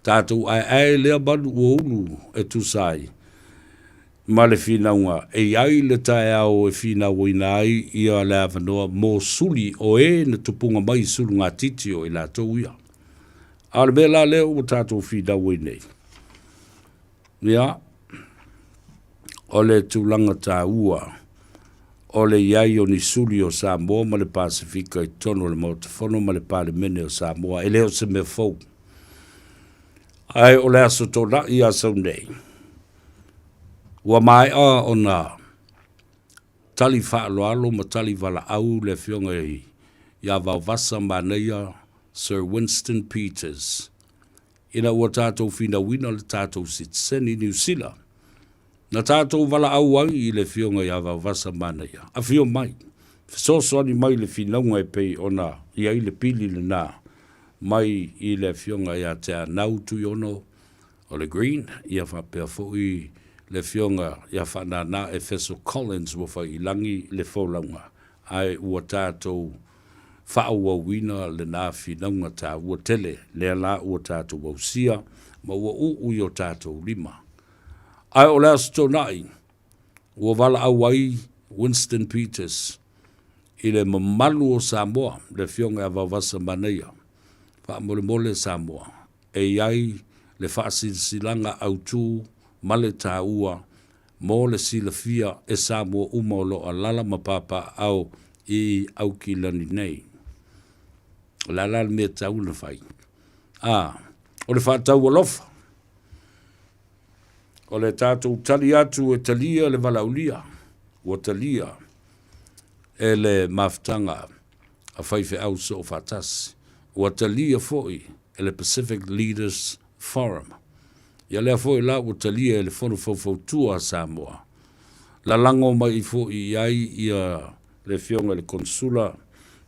Tātou ai lea manu o ulu e tusai. Ma le whinaunga, e ai le tae au e whinaua ina ai ia le awanoa mō suli o na tupunga mai sulu ngā titi o I la tau ia. A le mea la leo o tātou whinaua I nei. Ia, o le tūlanga tā ua, o le iai o ni suli o Samoa ma le Pasifika I tono le mautafono ma le pale mene o Samoa, e leo se me fau. Ai o le aso tōna I asau nei. Ua mai a o na tali whaaloalo ma tali wala au le fionga ia vauwasa maneia Sir Winston Peters. Ina ua tātou whina wina le tātou sitseni New Zealand. Na tātou wala au ai I le fionga ia vauwasa maneia. A fio mai. Fisosoani mai le whinaunga e pei o na ia I le pili le nā. Mai I le fionga ia te anau tui ono o le green. Ia whapea fui le fionga ia whanana e Feso Collins wa whai ilangi le whaulanga. Ai ua tātou whaua wina le nā whinaunga tā ua tele, lea la ua tātou wausia, ma ua ui o tātou lima. Ai o lea stonai, ua wala awai Winston Peters, I le mamalu o Samoa, le fionga a wawasa maneia, wha mole Samoa, e iai le whasilanga autu, male tā ua, mō le silafia e Samoa umolo a lala mapapa au I au ki lani nei. Lala me tā una whai. O le whātau alofa. O le tātou tali atu e talia le walaulia. O talia e le maftanga a whaife au so whātasi. O talia foi e le Pacific Leaders Forum. Ia lea foi la o talia e le fono fautua Samoa. La lango mai foi ai ia le fionga le konsula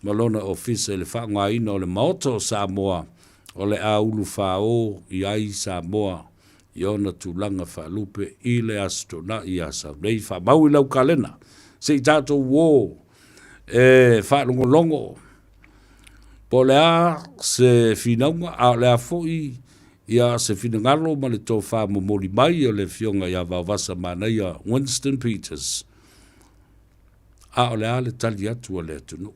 malona ofisa le whaangaina o le maota o Samoa o le aulu whao I ai Samoa I ona tūlanga whaalupe I le astona I asa. Nei whamau I lau kalena. Se I tātou wō e whaanongolongo. Po le a se whinaunga a le a foi ia se finangalo ma le tō wha momori mai o le fionga ia vawasa manaia Winston Peters. A o le a le tali atu o le atunu.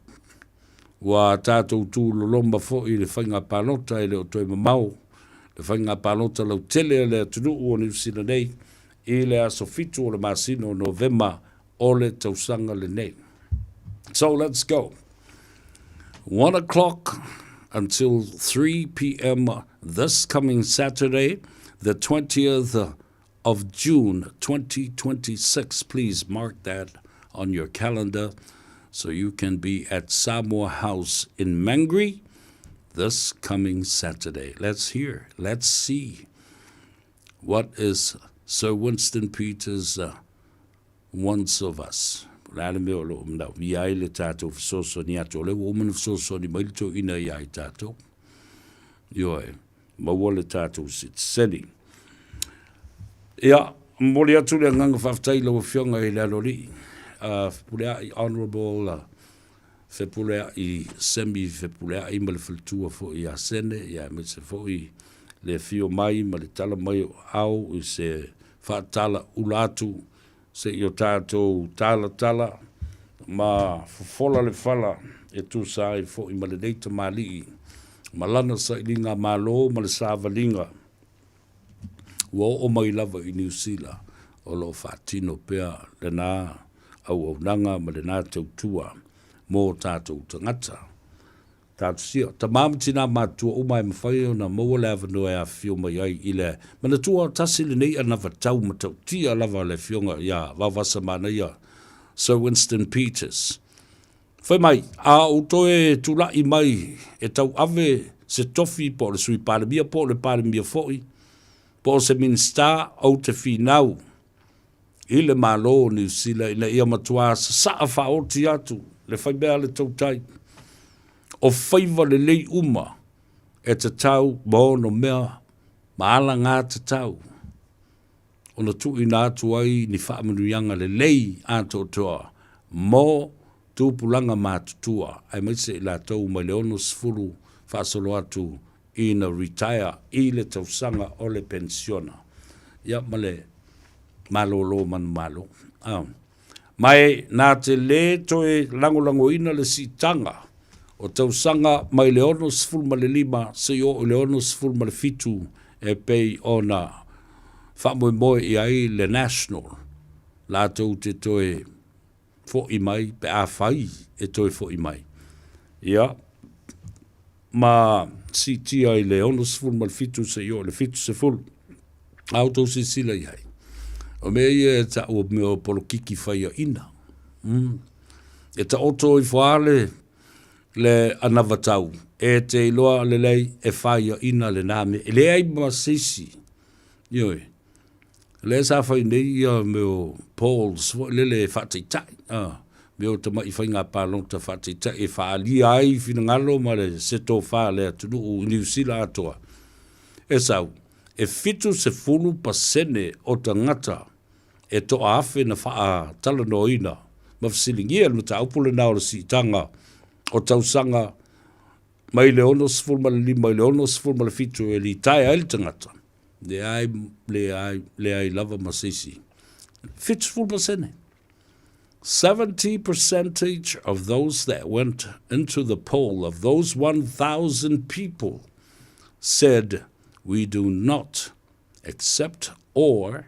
Wa tātou tū lolomba fo I le whainga pālota I le o toi mamau. Le whainga pālota lau tele le atunu o New Zealand nei. I le aso fitu o le masino o November o le tausanga le nei. So let's go. 1 o'clock until 3 p.m. this coming Saturday, the 20th of June, 2026. Please mark that on your calendar so you can be at Samoa House in Mangere this coming Saturday. Let's hear, let's see what is Sir Winston Peters wants of us. Lale me o lo mna vi ai le tato so ni ato le woman so ni mai to ina ai tato yo ma wole tato sit seni ya moli atu le nganga faftai lo fionga I le lori pulea I honorable fe pulea I semi fe pulea I mal fultua fo I asene ya me se fo I le fio mai ma le tala mai o au I se whaatala ulatu se I o tātou tala ma fofola le whala e tu sa I fo I ma le neita mali ma lana sa I linga malo ma le sāwalinga ua o mai lava I New Zealand o lo whaatino pea le nā au nanga ma le nā tautua mō tātou tangata. Tātou sia, ta māmatina mātua o mai mawhai o na maua le avanua e a whio mai ai I le mana tua tasi le nei ana vatau ma tau tia lava le whionga ia wawasa mana ia Sir Winston Peters. Whai mai, a o toe tulai mai e tau ave se tofi po le sui pāremia po le pāremia foi po se minsta au te whinau I le malo New Zealand ina ia matua sa saa whaoti atu le whaibea le tautai o Faiva le lei uma e te tau mo no mea maala ngā te tau o na tu ina atu ai ni whaamanuianga le lei ato toa mo tūpulanga mātutua ai maise I la tau mai le ono sfuru whaasolo atu ina retire I le tausanga o le pensiona ia male malolo man malo. Mai nā te le toe langolango ina le sitanga o tausanga mai le ono sfuru ma le lima se o le ono sfuru ma le fitu e pei ona whamoe I ai le national la tau te toe fo I mai pe a whai e toe fo I mai. Ia ma si tia I le ono sfuru ma le fitu se o le fitu se fulu auto se sila I ai. O mea ia ta o mea polo kiki whaia ina. E ta oto I whaale le anavatau. E te iloa le lei e whaia ina le nāme. E le ai ma sisi. Ioi. Le sa whai nei ia meo Pauls. Le le whateitai. Meo ta mai whainga pālong ta whateitai. E whaalia ai whina ngalo ma le seto whaale atunu o New Zealand atoa. E sau. E fitu se fulu pasene o tangata e to afe na faa tala no ina ma fsilingia no ta upule na o si tanga o tausanga mai le ono sful ma le mai le ono sful ma le fitu e li tai el tangata le ai lava masisi fitu sful pasene 70% of those that went into the poll of those 1,000 people said we do not accept or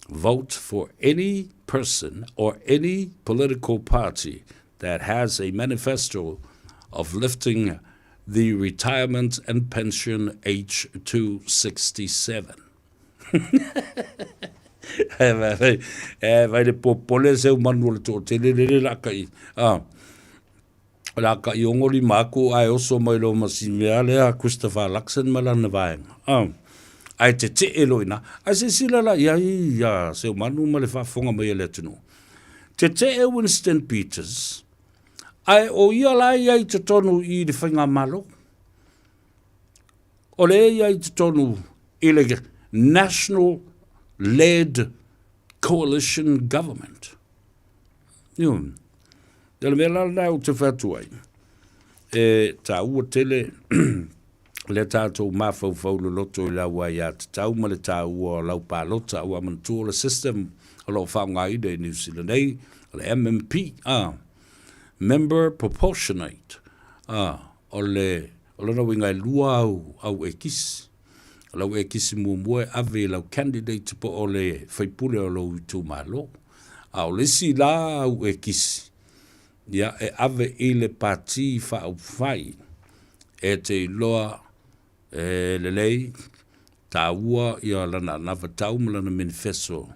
vote for any person or any political party that has a manifesto of lifting the retirement and pension age to 67. Vai de popole se manu le to te le la kai. La kai ongoli maku ai oso mai lo masimea le a Christopher Luxon malana vai. Ai te eloina. Ai se sila la ia se manu ma le whafonga mai le tunu. Te Winston Peters. Ai o ia la ia te tonu I le whainga malo. O le ia te tonu I le national-led coalition government. Iun. Tele mea lana o te whatuai. E ta ua tele le tātou mawhauwhau le loto I laua ia te tau ma le tā ua lau pālota ua mantua le system o lau whaunga ide I New Zealand nei, le MMP, member proportionate, o le winga lua au e kisi. Lau e kisi mua ave lau candidate po o le whaipule o lau tu malo. O le si la au e kisi. Ia e ave I le pati whau whai. E te loa le lei ta ua ia lana lava tau malana manifesto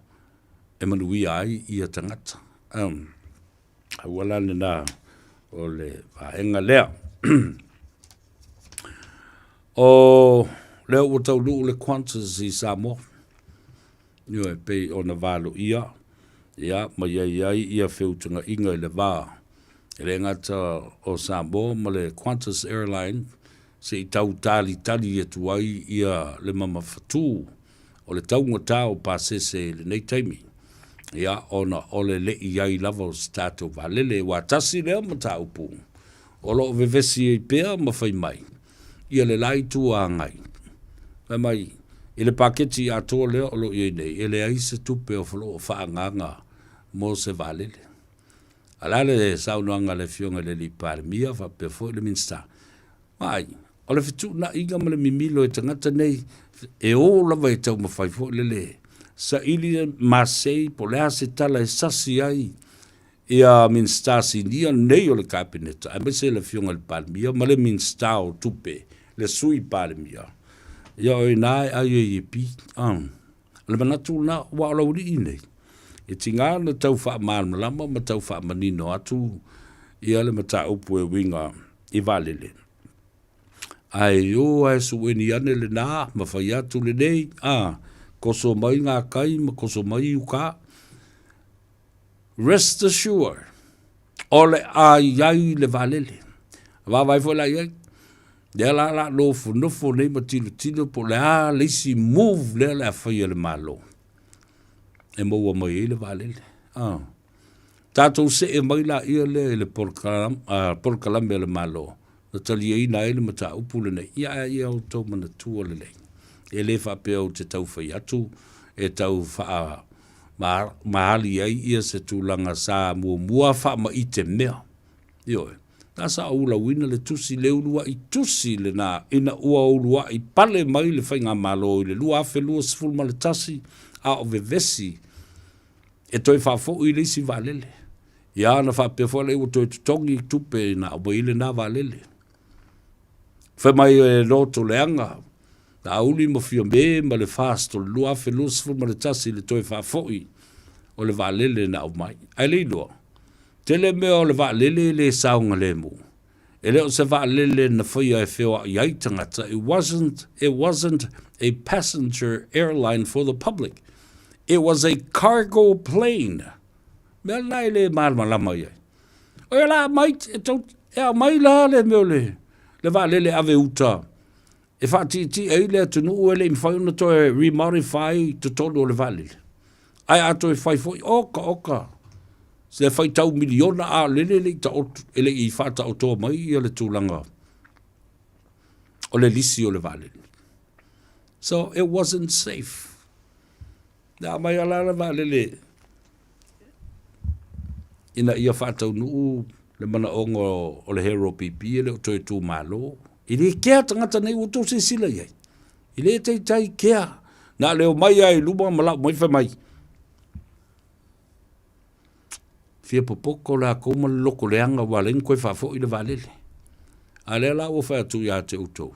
e manuia ai ia tangata. Awala na o le vaenga lea. O leo o tau luu le Qantas I Samoa. Nio e pei o na valo ia. Ia, ma iai ia whiutunga inga I le vā. E le ngata o Samoa ma le Qantas Airline se I tau tali e tuai ia le mama fatu o le taunga tau pasese le nei taimi. Ia ona o le iai lava o stato valele wa tasi lea ma tau pu. O lo vevesi E pea ma fai mai. Ia le lai tu a ngai. mai i le paketi a tō leo o lo i nei, e le ai se tupe o whalo o whaanganga mō se valele. Alale saunoanga le fionga le li parimia, wha pe fo le minsta. Mai, o le fitu na inga ma le mimilo e tangata nei, e o lava e tau mawhai fo le. Sa ili masei po lea se tala e sasi ai, ia minsta si nia nei o le kabineta, a mese le fionga le parimia, ma le minsta o tupe, le sui parimia. Ia o inae ai e ipi, le manatu na wa ola uri inei. E tinga na tau wha malama ma tau wha manino atu, ia le mata upu e winga i valele. Ai o ai suweni ane le na, ma whai atu le nei, koso mai ngā kai, ma koso mai uka. Rest assured, ole ai ai le valele. Vai fo la iai. Dea la lo nofo nei ma tino po le a leisi move le a whai le malo. E maua mai le valele. Tātou se e mai la ia le porkalam le malo. Na tali e ina ele mata upule nei. Ia o tau mana tua le lei. E le wha peo te tau whai atu. E tau wha mahali ai ia se tūlanga sa mua wha ma i te mea. Ioe. Nasa ula wina le tusi le ulua i tusi le na ina ua ulua i pale mai le whainga malo i le lua afe lua siful ma le tasi a o vevesi. E toi whafo i le isi valele. Ia na whapefo le ua toi tutongi tupe na o ile na valele. Whai mai e loto leanga. Na uli mo fia me ma le fasto le lua afe lua siful ma le tasi le toi whafo i o le valele na o mai. Ai le iloa. Tele mea o le valele le saunga le mu. E leo se valele na whaia e whewa i aitangata. It wasn't a passenger airline for the public. It was a cargo plane. Mea lai le marma lama iai. O e la mai, e mai la le meo le valele ave uta. E whaatiti e le atunu ue le mwhauna to e remodify to tolu o le valele. Ai ato e whai foi oka. Se whai tau miliona a lele ta otu, ele i whata o toa mai i le tūlanga. O le lisi o le valele. So it wasn't safe. Nā mai ala le valele. Ina ia whātau nuu le mana ongo o le hero pipi le o toi tū malo. I le kea tangata nei o tō se sila iai. I le tai kea. Nā leo mai ai luma malau mai whai mai. Fia popoko la koma loko leanga waleng koe whafo i le valele. A lea la o whātu ia te utou.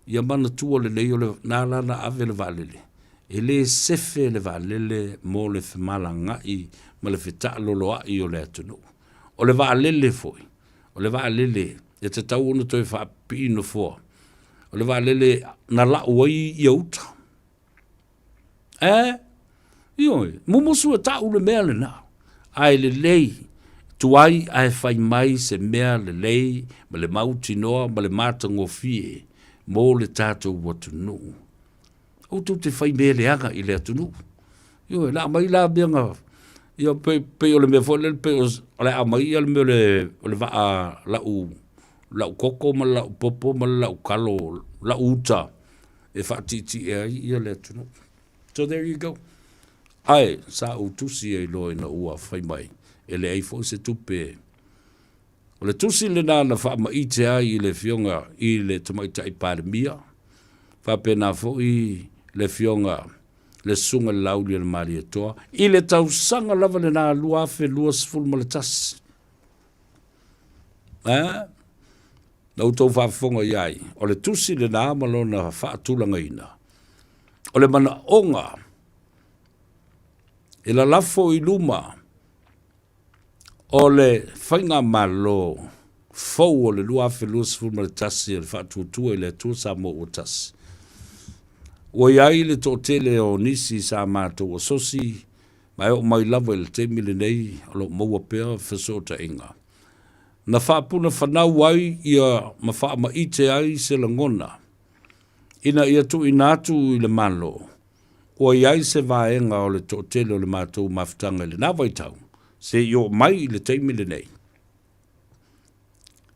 Ia mana tua le leo le nāla na ave le valele. E le sefe le valele mo le whamala ngai ma le whita loloa i o le atunu. O le valele foi. O le valele e te tau ono toi whapino fua. O le valele na la uai i auta. Ioi, mumusu e tau le mea le nao. Ai le lei, tuai ai whai mai se mea le lei, ma le mauti noa, ma le mātango fie, mō le tātou watunu. O tu te whai mea le anga i le atunu. Io, la mai la bianga, io pe o le mea fole, pe o le a mai al mea le waa lau koko, ma lau popo, ma lau kalo, lau uta, e whaatiti e ai i le atunu. So there you go. Ai, sa utusi e loe na ua whai mai, e le eifo se tupe. O le tusi le nā na whaama i te ai i le fionga i le tamaita i pāremia, whapena fo i le fionga, le sunga lauli le mari e toa, i le tau sanga lava le nā lua afe lua sifulma le tasi. Na utou whafonga iai, o le tusi le nā malona whaatulanga ina. O le mana onga, e la lafo i luma o le whainga malo fau o le lua afe lua sifulma le tasi e le whaatutua i le atua Samoa o tasi. O iai le tōtele o nisi sa mātou o sosi, mai o mai lava i le te mile nei o lo maua pēr whasota inga. Na whaapuna whanau ai ia ma whaama i te ai se la ngona, ina ia tu inatu i le malo, o iai se vaenga o le tōtele o le mātou mawhitanga i le nāwaitau, se i mai i le teimile nei.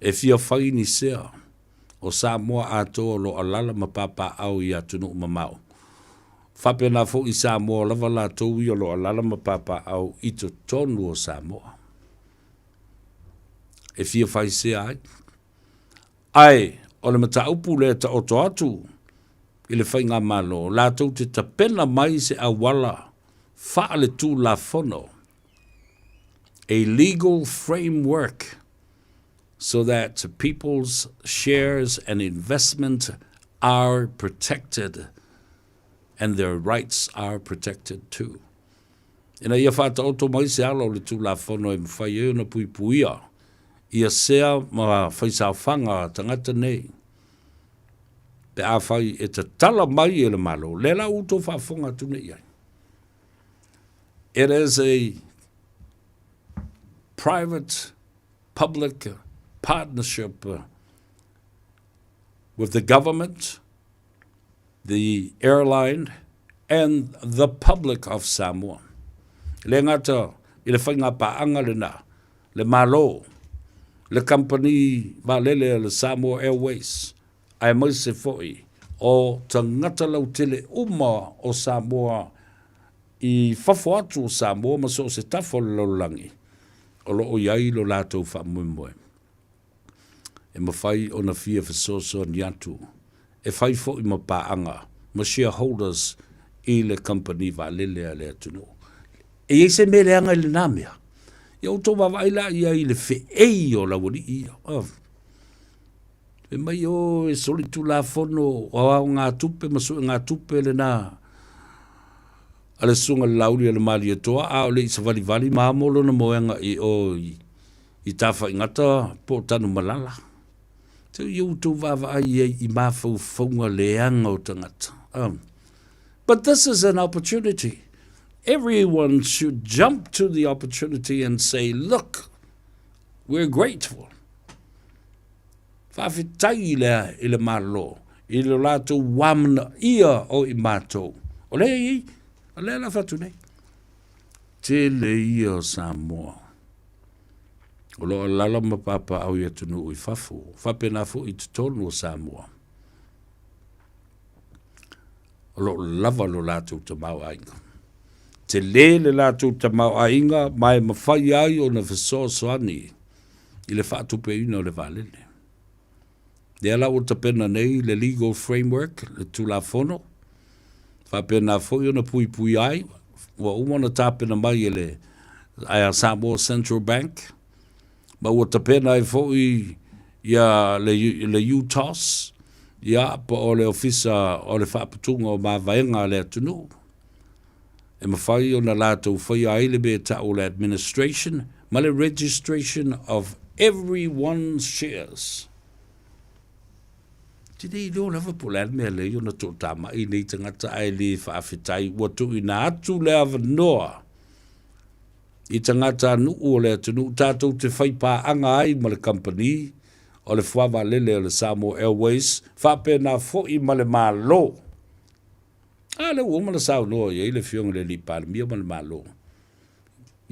E fia whai ni sea, o Samoa ato lo alala mapapa au ia tunu mamau. Whapena fo I Samoa lava la tau I lo alala mapapa au I to tonu o Samoa. E fia whai se ai. Ai, o le mata upu le ta oto atu, I le whai ngā malo, la tau te tapena mai se awala, wha le tū la fono. A legal framework so that people's shares and investment are protected and their rights are protected too. Ina ia whata oto mai se ala o le tū la fono e mwhai e una pui puia. Ia sea ma whaisawhanga tangata nei. Pe a whai e te tala mai e le malo. Le la uto whafonga tune iai. It is a private-public partnership with the government, the airline, and the public of Samoa. Le ngata, I le whainga paanga le na, le malo, le company valele le Samoa Airways, ai mai se foi, o tangata lau tele uma o Samoa, I whafo atu o Samoa, ma so se tafo lo langi. O lo o iai lo lātou wha mui. E ma whai o na fia whasoso ni atu. E whai fo I ma paanga, ma shareholders I le company va lele a le atunu. E se me le anga I le namea. Ia uto wawaila ia I le wheei o la wari ia. E mai o e soli tu la fono o au ngā tupe, ma su ngā tupe le nā. Ale sunga lauri ale mali toa a ole isa vali maamolo na moenga I tafa ingata po tanu malala. Te iu tu vava ai I mafau fonga leanga o tangata. But this is an opportunity. Everyone should jump to the opportunity and say, look, we're grateful. Whawhitai lea I le malo, I le lato wamna ia o I mato. O lei, le la fatu nei. Te le ia o Samoa. O lo alala mapapa au ia tunu I fafu. Whapena fu I tutonu o Samoa. O lo lava lo latu tamau ainga. Te le latu tamau ainga mai mawhai ai o na whasosoani. I le whaatupe ina o le valene. Le ala o tapena nei le legal framework, le tula fono. Whapena foi ona pui pui ai, wa umana tāpena mai ele ai a Samoa Central Bank, ma ua tapena ai foi ia le UTOS, ia pa o le ofisa o le whaapatunga o mawhaenga le atunu. E mawhai ona lātou whai ai le be ta o le administration, ma le registration of everyone's shares. Tidei lo lava pulan me le yo na to tama I nei tangata ai le whaafitai watu I na atu le avanoa. I tangata nu o le atunu tātou te whaipa anga ai ma le company o le whawa lele o le Samoa Airways whapena fo I ma le malo. A le uoma le sao noa I le fionga le li pāle mia ma le malo.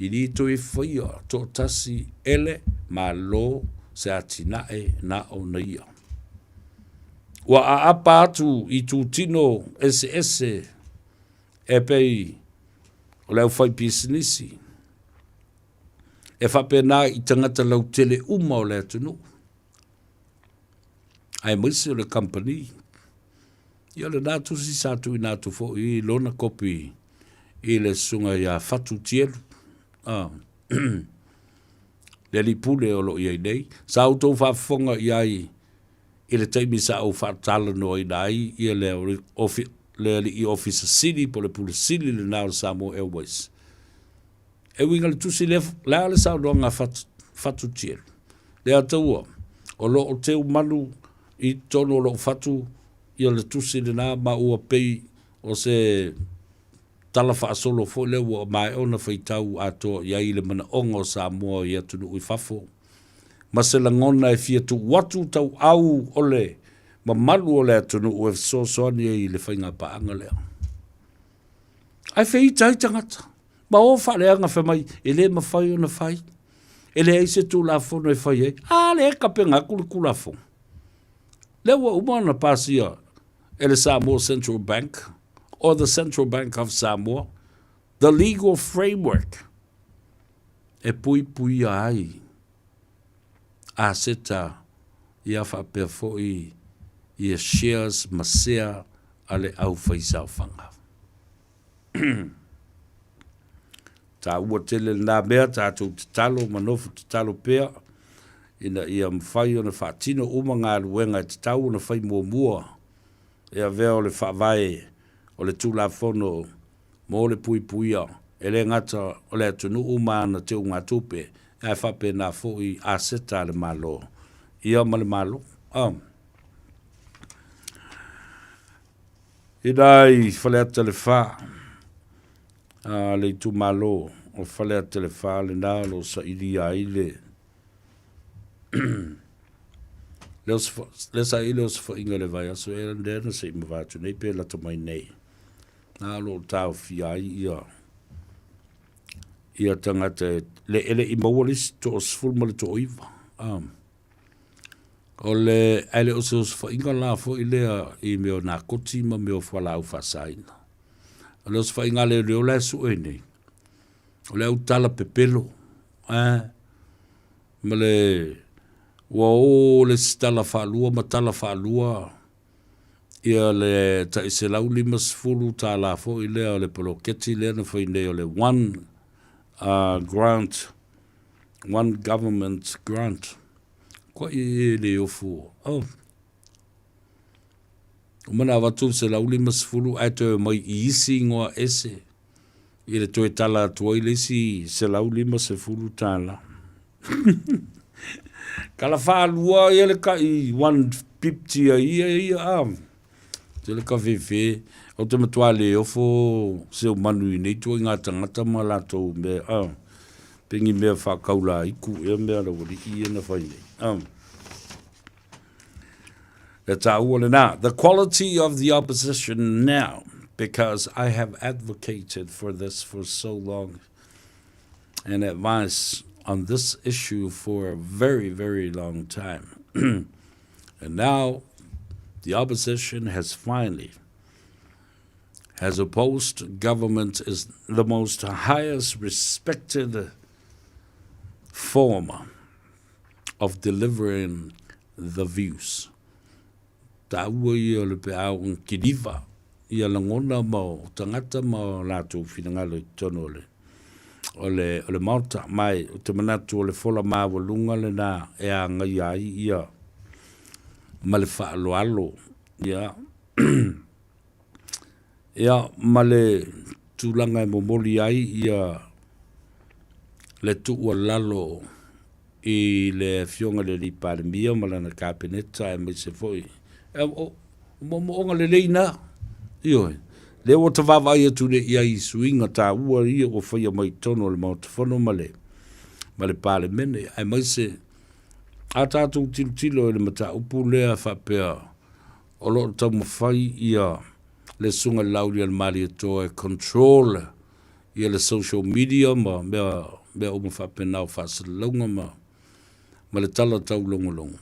I ni to I whaia to tasi ele malo se atinae na o na ia. Wa a apa atu I tu tino ese e pei o leo whai pisinisi. E whapena I tangata lau tele uma o leo tunu. Ai maisi o le company. Ia le nātu si sātu I nātu fo I lona kopi I le sunga ia fatu tielu. Le li pule o lo iai nei. Sa auto whafonga iai I le taimi sa au whaatala no I nai I le I officer city po le pule sili le nao Samoa Airways. E winga le tusi le ale sa ronga fatu tielu. Le ataua o lo o teu manu I tono lo fatu I le tusi le na ma ua pei o se tala whaasolo fo le ua mai ona whaitau ato ia I le mana ongo Samoa I atunu I fafo. Ma se langona e fia tu watu tau au ole ma malu ole atunu ue so soani I le whainga paanga lea. Ai whei tai tangata. Ma o whaleanga whamai e le ma whai o na whai. E le eise tu la fono e whai e. A le e kapenga kula fo. Lewa umana pasia ele Samoa Central Bank or the Central Bank of Samoa, the legal framework e pui ai a seta ia whapea fo'i ia shares masea ale au whaisau whanga. Tā ua tele nā mea tātou te talo, manofu te talo pēr, ina ia mwhai o na whaatino uma ngā ruenga te tau na whai mua. Ea vea o le whaavae, o le tūla whono, mo le puia, e le ngata o le atunu uma na te unga tupe, e whape nā fōi a seta le malo. Ia ma le malo. Idai whaleata le wha, le tu malo, o whaleata le wha le nalo sa iria ile. Le sa ile o sa whainga le vai aso e ndena se ima vātu nei pe lata mai nei. Nalo tau fiai ia tangata le ele i mawalis to o sfulma le to oiva. O le ele o se whainga la fo i lea i meo nā koti ma meo whala au whasaina. O le o se whainga le reo le su e nei. O le au tala pepelo. Ma le ua o le stala whalua ma tala whalua. Ia le ta i se lau lima sfulu tā la fo i lea o le poloketi lea na whai nei o le one government grant. Kwa i le ofu. O mana watu se lau lima sfulu ato mai i isi ngoa ese. I le toi tala tua i le si se lau lima sfulu tala. Kala whaalua i le ka i 150 a ia. Te le ka whewhe. O te matua le ofo se o manu i nei tua i ngā tangata ma lato me pengi mea whakaula iku e mea la wari i ena whai nei. The quality of the opposition now, because I have advocated for this for so long and advised on this issue for a very, very long time. And now the opposition has opposed government is the most highest respected form of delivering the views. Ta ua ia le pe au kiniva ia langona mo tangata mo lātou whinangalo I tono o le mauta mai o te manatu o le fola mawalunga le nā e a ngai ai ia ma le whaaloalo ia ia ma le tūlanga e momoli ai ia le tuua lalo I le fionga le li parimia ma lana kāpeneta e mai se foi. Mo le leina io le o te vavai atu le ia I suinga tā ua ia o whaia mai tono le mautafono ma le pale mene ai mai se a tātou tilo le mata upu lea whapea o lo tau mawhai ia le sunga lauri al mari atoa control ia le social media ma mea o mawhape nao whasalunga ma le tala tau longolongo.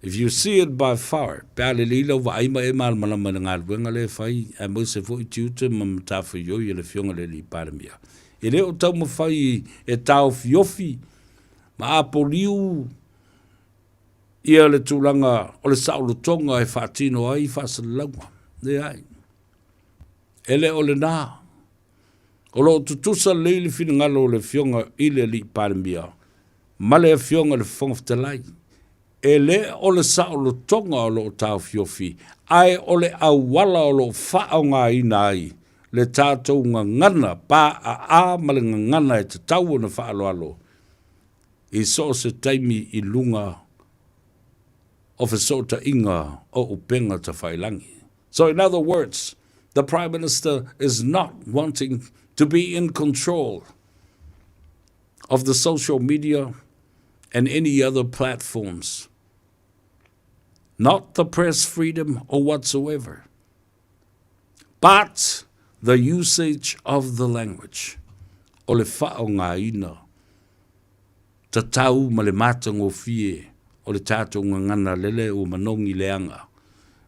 If you see it by far, pēale lila wa aima e maal malama na ngāl wenga le whai, a mo se fo I tiute ma matafu yo I le fionga le li paramia. E leo tau mawhai e tau fiofi, ma a poliu ia le tūlanga o le saulo tonga e whaatino ai whasalunga. Le ai. Ele o le nā. O lo tutusa leili fina ngalo le fionga I le li paramia. Male e fionga le whongaftalai. E le o le saulo tonga o lo tau fiofi, ai o le awala o lo whao ngā ina ai, le tātou ngana pā a ma le ngana e te tau na whaaloalo. I so se taimi I lunga o whesota inga o upenga ta whailangi. So in other words, the Prime Minister is not wanting to be in control of the social media and any other platforms. Not the press freedom or whatsoever, but the usage of the language. O le whao ngā ina, ta tau ma le mātango fie o le tātou ngangana lele o manongi leanga.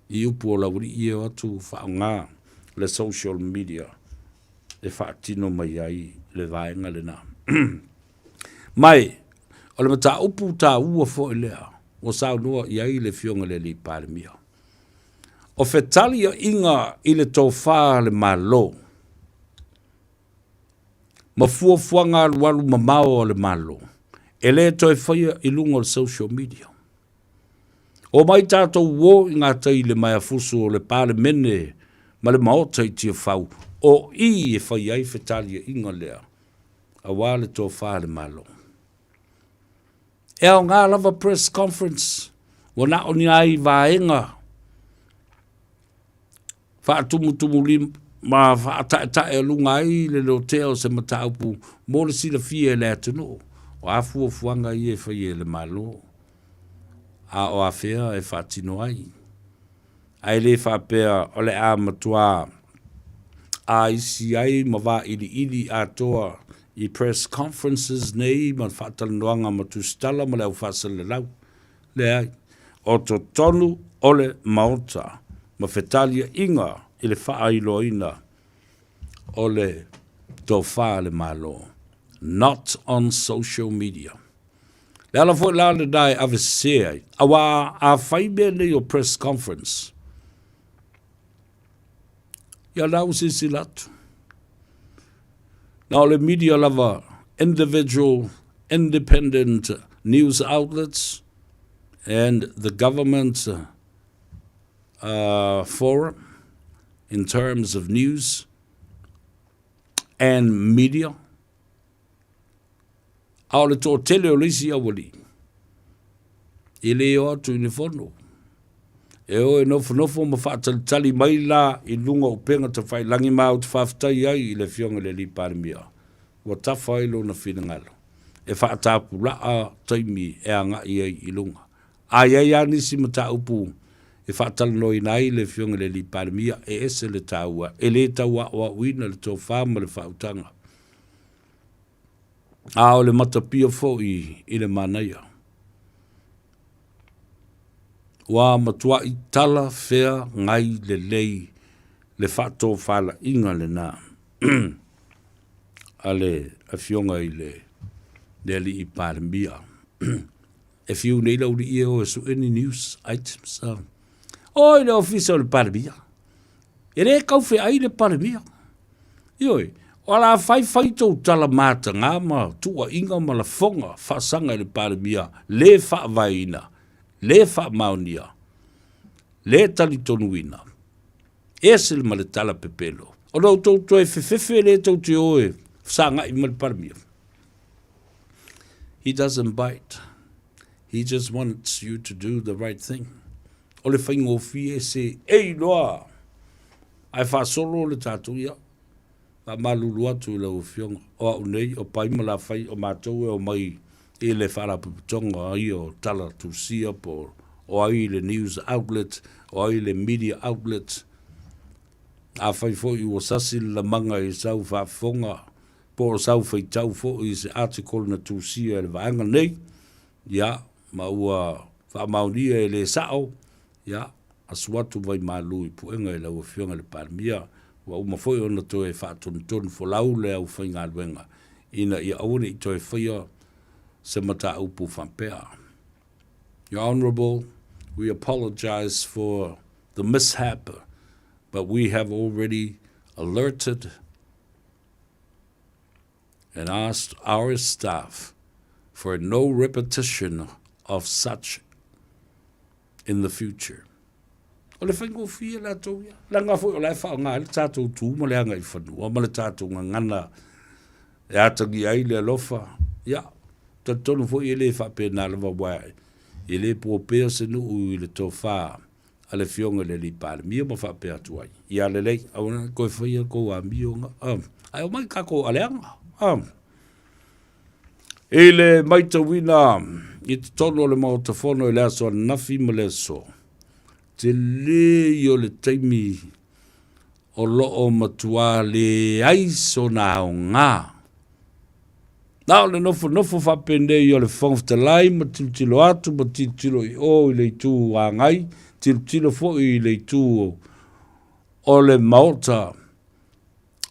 I upu o lauri i o atu whaonga le social media e whaatino mai ai le vaenga le na. Mai, o le mata upu tā ua fo i lea, o sao noa i ai le fionga le li pāremia. O fetali o inga i le tō whā le malo. Ma fuafuanga walu mamao o le malo. E le toi whaia i lunga o social media. O mai tātou wō i ngā tai le mai afusu o le pāle mene ma le maota i tia whau. O i e whai ai whetali i inga lea. A wā le tō whā le malo. E o ngā lava press conference. Wa na o ni ai vāenga. Whaatumutumu li ma whaatae lunga i le lo teo se mataupu. Mō le sila fie le atunu. O a fuafuanga i e whai e le malo. A o a whea e whaatino ai. Ai le whapea o le a matua a isi ai ma wā ili a toa i press conferences nei ma whaatalandoanga ma tu stala ma leo whaasale lau. Le ai. O to tonu o le maota ma whetalia inga i le whaailoina o le tō wha le malo. Not on social media. Le ala fo la le dai ave se awa a faibe le your press conference. Ya la usi latu. Now le media lava individual independent news outlets and the government forum in terms of news and media. Ao le tō tele o lisi awali. I le o atu ni whono. E o e nofo ma whaatalitali mai la i lunga o penga ta whai langi mau te whaftai ai i le fionga le li pāremia. Wa tawhai lo na whina E whaatapu raa taimi e anga i ai i lunga. Ai ai anisi ma ta upu e whaatala noi nai le fionga le li pāremia e ese le taua. E le taua o uina le tō whama le whautanga. A o le matapia fo i le manaia. Wa matua i tala whea ngai le lei le whato whala inga le nā. Ale a fionga i le li i pāremia. E fiu nei lau li i o so any news items. O i le ofisa o le pāremia. E re kau whea ai le pāremia. Ioi. O la fai tau tala mata ngā ma tua inga ma la fonga whaasanga le pāremia, le wha vaina, le wha maunia, le tali tonuina. Ese le ma le tala pepelo. O rau tau toi whewhewhe le tau te oe, whaanga i ma le pāremia. He doesn't bite. He just wants you to do the right thing. O le whaingo fie se, ei loa, ai whaasolo le tātou ia. A malulu atu la ufionga o au nei o paima la fai o mātou e o mai e le wharapuputonga ai o tala tusia po o ai le news outlet o ai le media outlet a fai fo i o sasi la manga i sau whafonga po o sau fai tau fo i se article na tusia e le vaanga nei ya ma ua whamaunia e le sao ya asuatu vai malui puenga e la ufionga le pāremia wa uma foi ona toe whaatun fo lau le au whainga luenga. Ina ia aune I toe whaia se mata upu whampea. Your Honourable, we apologize for the mishap, but we have already alerted and asked our staff for no repetition of such in the future. O le whaingo fia la tau ia. Langa fo o lai whao ngā le tātou tū mo le anga I whanua. Ma le tātou ngana e atangi ai le alofa. Ia, ta tonu fo I le whape nā lewa wai. I le pōpea se nuu I le tō whā. A le fionga le li pāremia ma whape atu ai. Ia le lei, auna koe whaia kou a mionga. Ai o mai kako a le anga. E le maita wina I te tono le mao ta whono I le aso nafi ma le so. Te le I o le taimi o loo matua le aiso na o ngā. Nā le nofo whapende i o le whangwhtalai, ma tilo atu, ma tilo i o i le tū a ngai, tilo fo i le tū o le maota,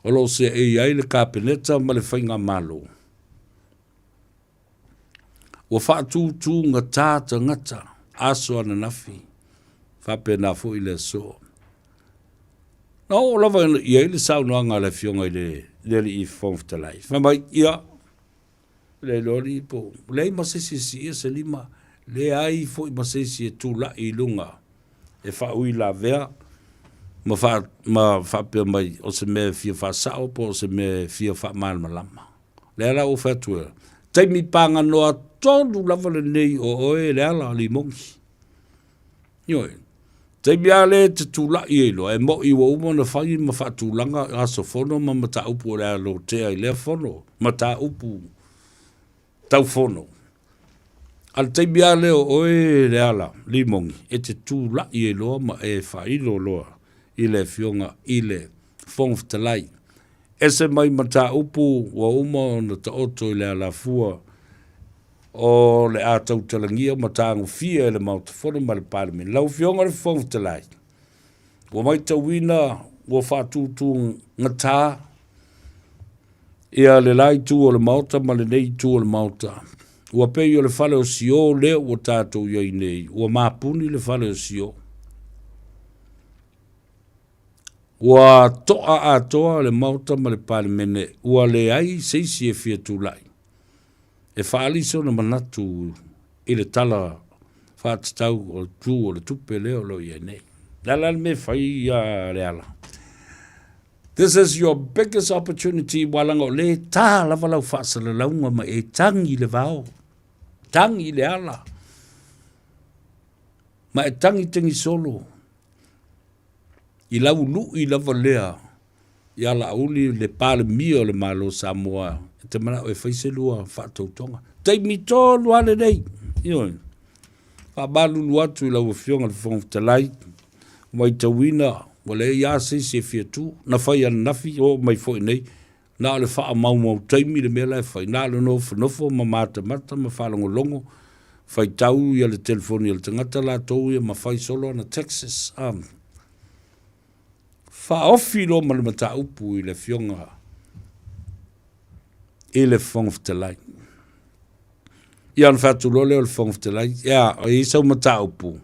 o lo se e ai le kapeneta ma le whainga malo. Wa whaatū ngata ngata, aso ana nafi, whapena fo i le so. Nā o lava i ai le saunoanga le fionga i le i whangwhtalai. Whamai ia, le lori po le masisi si se lima le ai fo i masisi tu la i lunga e fa ui la vea ma fa pe mai o se me fia fa sao po se me fia fa mal malama le la o fa tu te mi panga no a tonu la vale nei o e le ala li mongi yo te mi ale te tu la i lo e mo i wo mo na fa i ma fa tu langa a so fono ma mata upu le lo te ai le fono mata upu tau fono. Al te bia leo oe le ala, limongi, e te tū la i e loa ma e whailo loa i le fionga i le whongwhtalai. E se mai mata upu wa uma na ta oto i le ala fua o le ātau talangia mata angu fia e le mauta fono ma le pārmin. Lau fionga le whongwhtalai. Wa mai ta wina wa whātūtū ngatā ia le lai tu o le mauta ma le nei tu o le mauta. Ua pei o le fale o sio le o tātou iai nei. Ua māpuni le fale o sio. Ua toa a toa le mauta ma le pāle mene. Ua le ai seisi e fia tu lai. E whaali so na manatu i le tala whātatau o tu o le tupe leo lo iai nei. Lala me whai le ala. This is your biggest opportunity walanga le tā lava lau whaasala launga ma e tangi le vao. Tangi le ala. Ma e tangi solo. I lau lu i lava lea. I ala auli le pāle mia o le malo Samoa. E te mana o e whaiselua whaatautonga. Tei mito luale nei. Ioi. Whabalu luatu i lau fionga le whongwhtalai. Mai tawina. Wale ia se fia tu na fai an nafi o mai foi nei na le fa mau taimi le mela fai na le nofo ma mata ma fa longo fai tau ia le telefoni ia le tangata la tou ia ma fai solo na Texas fa ofi lo ma le mata upu i le fionga i le whongwhtalai ia an fatu lo le whongwhtalai ia i sau mata upu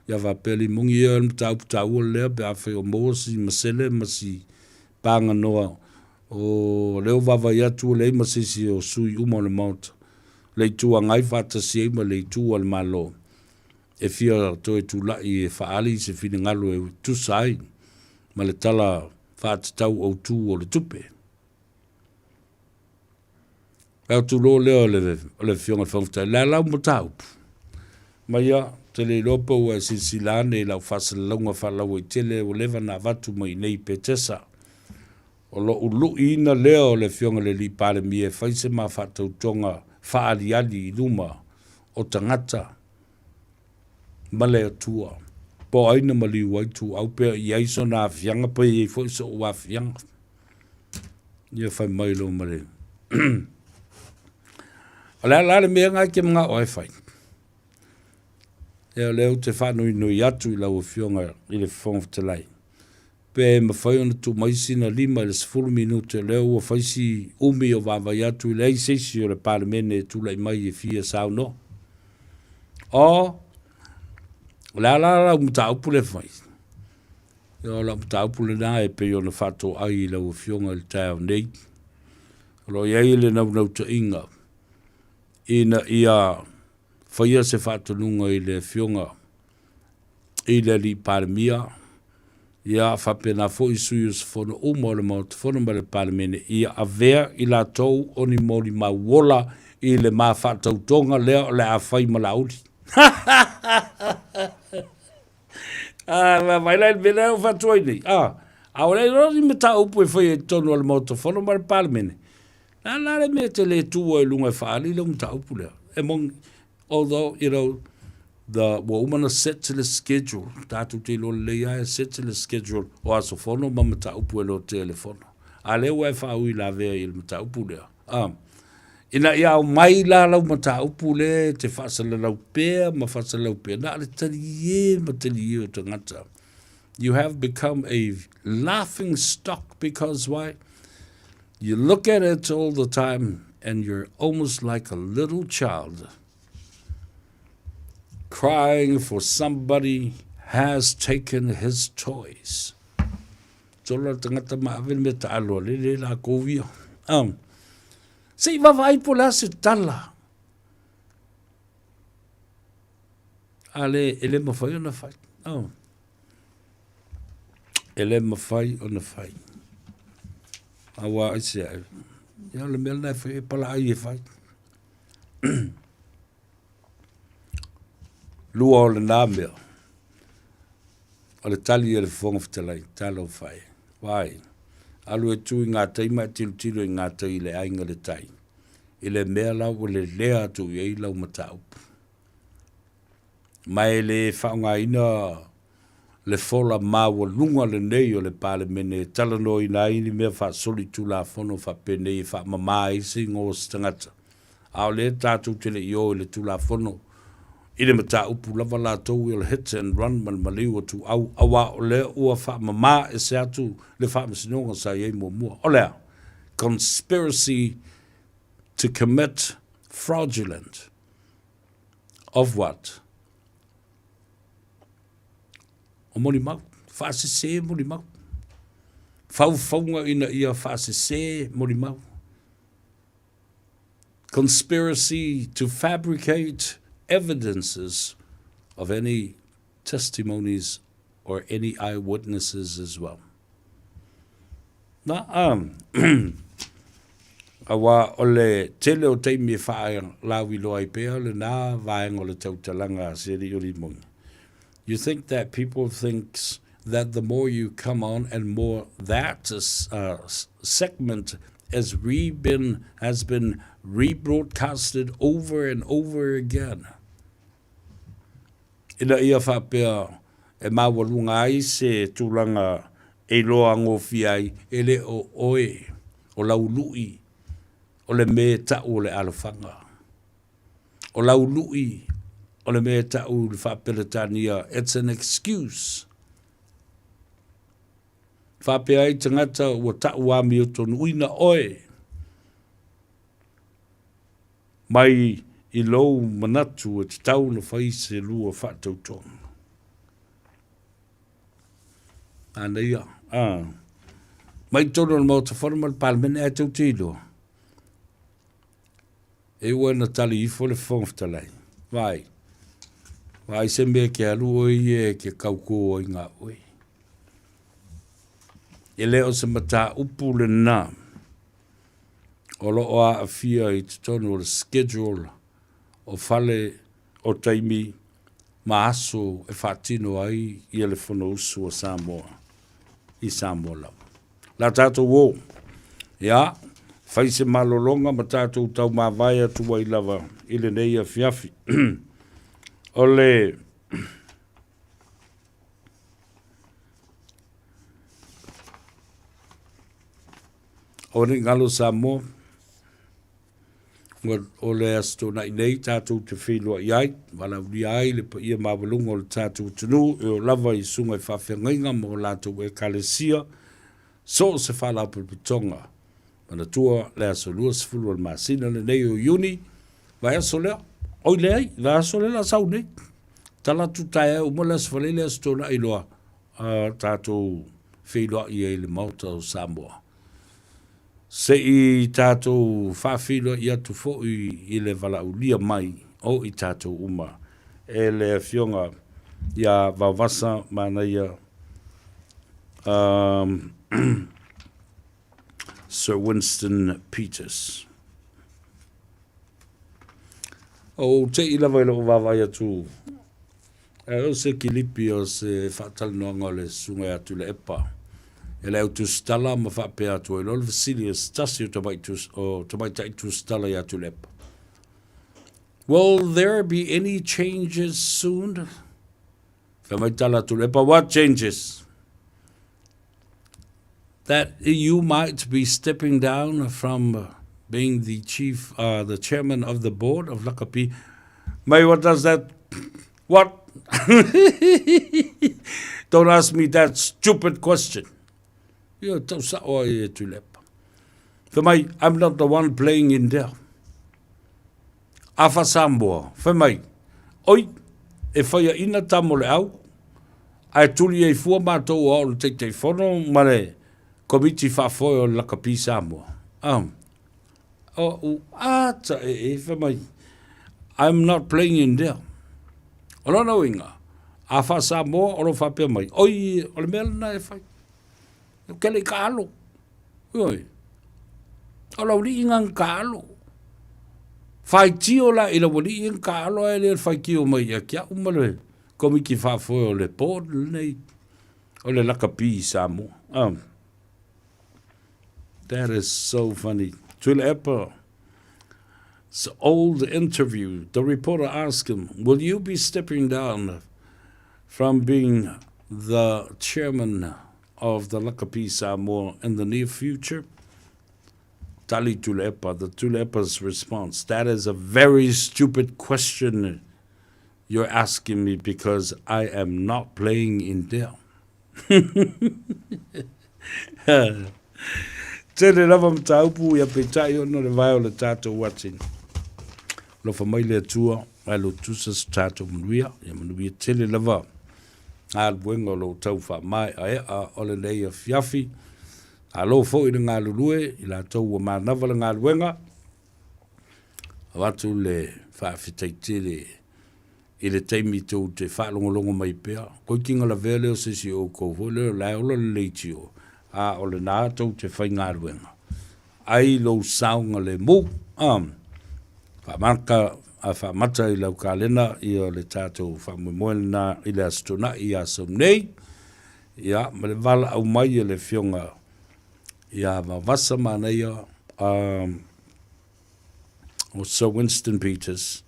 ia va peli mungi ia tau le be afe o mosi masele masi panga noa o leo vava ia tu le masisi o sui umo le mount le tu ngai fata si ma le tu al malo e fia to tu la i fa ali se fini ngalo e tu sai ma le tala fata tau o tu o le tupe e tu lo le fionga fonta la mo tau ma ia te le lopo ua silsilane lau whasalunga whalau i tele o lewa na watu mai nei petesa. O lo ulu ina leo le fionga le li pale mi e whaise ma whatau tonga whaali ali i luma o tangata ma leo tua. Po aina ma li waitu au pea i aiso na fianga pa i fo iso ua fianga. Ia whai mai lo ma le. Ala le mea ngai ke mga oe whai. E leo te whanui nui atu i lau fionga i le whongwhtalai. Pe ma whai ona tu maisina 5 i le 10 minute leo o whaisi umi o wawai atu i le seisi o le parlemene tu lai mai e fia sao no. O, la umta upu le whai. E la umta upu le nā e pe ona whato ai i lau fionga i le tau nei. Lo iei le nau ta inga. Ina ia whaia se whatununga i le fionga i le li parmia ia whapena fo i sui os whono umo le maut whono ma le parmene ia avea i la tau o ni mori ma wola i le ma whatautonga leo le a whai ma lauri. Vai lai bena o whatuai nei. A ore rori me ta upu e whai e tonu o le maut whono ma le parmene. La le me te le tua e lunga e whaali le umta upu leo. E mong although, you know, the woman set to the schedule, tatu te lo leia set to the schedule, o aso fono ma mata upu e lo telefono. A le wai whaui la vea il mata upu lea. Ina ia o mai la lau mata upu le te whaasala lau pēr, ma whaasala lau pēr. Nā le tari e ma tari e o te ngata. You have become a laughing stock because why? You look at it all the time and you're almost like a little child crying for somebody has taken his toys. Tola tangata maawin me taalo le la kovia. Se vai pola se tala. Ale ele mafai ona fai. Ele mafai ona fai. Awa ise ai. Ya le melna fai pala ai fai. Lua o le nāmea. O le tali e le fonga fitalai, talo fai. Wai. Alu e tui ngā tai mai tilu i ngā tai le ainga le tai. I le mea lau o le lea tu i ei lau mata upu. Mai le whaunga ina le fola maua lunga le nei o le pale mene talano i nā ini mea wha soli tu la fono wha pene i wha mamai si ngō stangata. Ao le tātou tele i o le tu la fono. I le mata upu lava la tau i le hit and run man maliu o tu au awa o le ua wha mama e se atu le wha masinonga sa iei mua mua. O lea, conspiracy to commit fraudulent of what? O moni mau, wha se se moni mau. Whaunga ina ia wha se se moni mau. Conspiracy to fabricate evidences of any testimonies or any eyewitnesses as well. Na awa ole tele o teimi e whae lawi loa pēa le nā vaenga o le tautalanga seri uri mungi. You think that people thinks that the more you come on and more that segment has been rebroadcasted over and over again. Ina ia whapea e mawalunga ai se tūlanga e loa ngofi ai e le o oe, o laului, o le me tau o le alafanga. O laului, o le me tau le whapeletania. It's an excuse. Whapea ai tangata ua tau ami o tonu uina oe. Mai I lou manatu e te tau na whai se lua whatau tonu. Ana ia. Mai tono na mau ta whanama le palmene e tau tilo. E ua na tali I fo le whongwhtalai. Vai. Vai se mea ke alu oi e ke kauko oi ngā oi. E leo se mata upu le nā. O loo a fia I te tono le schedule o fale o taimi maaso e whatino ai I ele whono usu o Samoa. I Samoa lau. La tātou wō. Ia, whaise malolonga ma tātou tau mā vai atua I lava I le nei a fiafi. O le... O ni ngalo Samoa. O le asto na nei tātou te whenua iai, wala uri ai le pa ia mawalunga o le tātou tunu, e o lava I sunga I whawhengainga mo lātou e kalesia, so se whala pitonga. Mana tua le aso lua sifuru al masina le nei o Iuni, vai aso lea, oi le ai, le aso le la sau nei. Tala tu tae o mo le aso wale le asto na iloa, tātou whenua iai le mauta o Samoa. Se I tātou whawhilo I atu fo I le wala ulia mai o I tātou uma. E le fionga ia wawasa mana ia Sir Winston Peters. O te I lawa ilo wawai atu. O se kilipi o se whatalinoanga le sunga atu le epa. E leo tu stala ma whapea atu e lolo Vasilius tasi o tamai tai tu stala I atu lepa. Will there be any changes soon? Whamai tala atu lepa, what changes? That you might be stepping down from being the the chairman of the board of Lakapi. May, what does that, what? Don't ask me that stupid question. I'm not the one playing in there. Afa Samoa, for me, oi, if I ina tamole au, I tuli e fua mātou o te whono mare komiti whafoio Lakapi Samoa. For me, I'm not playing in there. Ono no inga. Afa Samoa, ono whapea mai. Oi, ole mea na e whai. Kele ka alo. Oi. Ola uri inga ka alo. Whai tio la ila wuri inga ka alo e le whai ki o mai a kia umare. Komi ki whafoe o le pōd nei. O le Lakapi Samoa. That is so funny. Tuile epa. It's old interview. The reporter asked him, will you be stepping down from being the chairman of the Lakapi Samoa in the near future? Tali Tulepa, the Tulepa's response, that is a very stupid question you're asking me because I am not playing in there. Tele lava mtaupu ya petai ono le vai o le tātou watching. Lo fa mai le tua, ai lo tusas tātou manuia, ya manuia tele lava. Al buenga lo tau fa mai a o le nei a fiafi. A lo fo i ngā lulue, i la tau wa mānawa le ngā luenga. A watu le whaafitai tele i le teimi tau te whaalongolongo mai pēr. Koi kinga la vele o sisi o kou, le lai ola le leiti o. A o le nā tau te whai ngā luenga. Ai lo saunga le mō. Whaamaka a whaamata i lau kālena i o le tātou whamumoena i le astona i a sau nei. Ia, ma le vala au mai i le fionga. Ia, ma vasa manei o Sir Winston Peters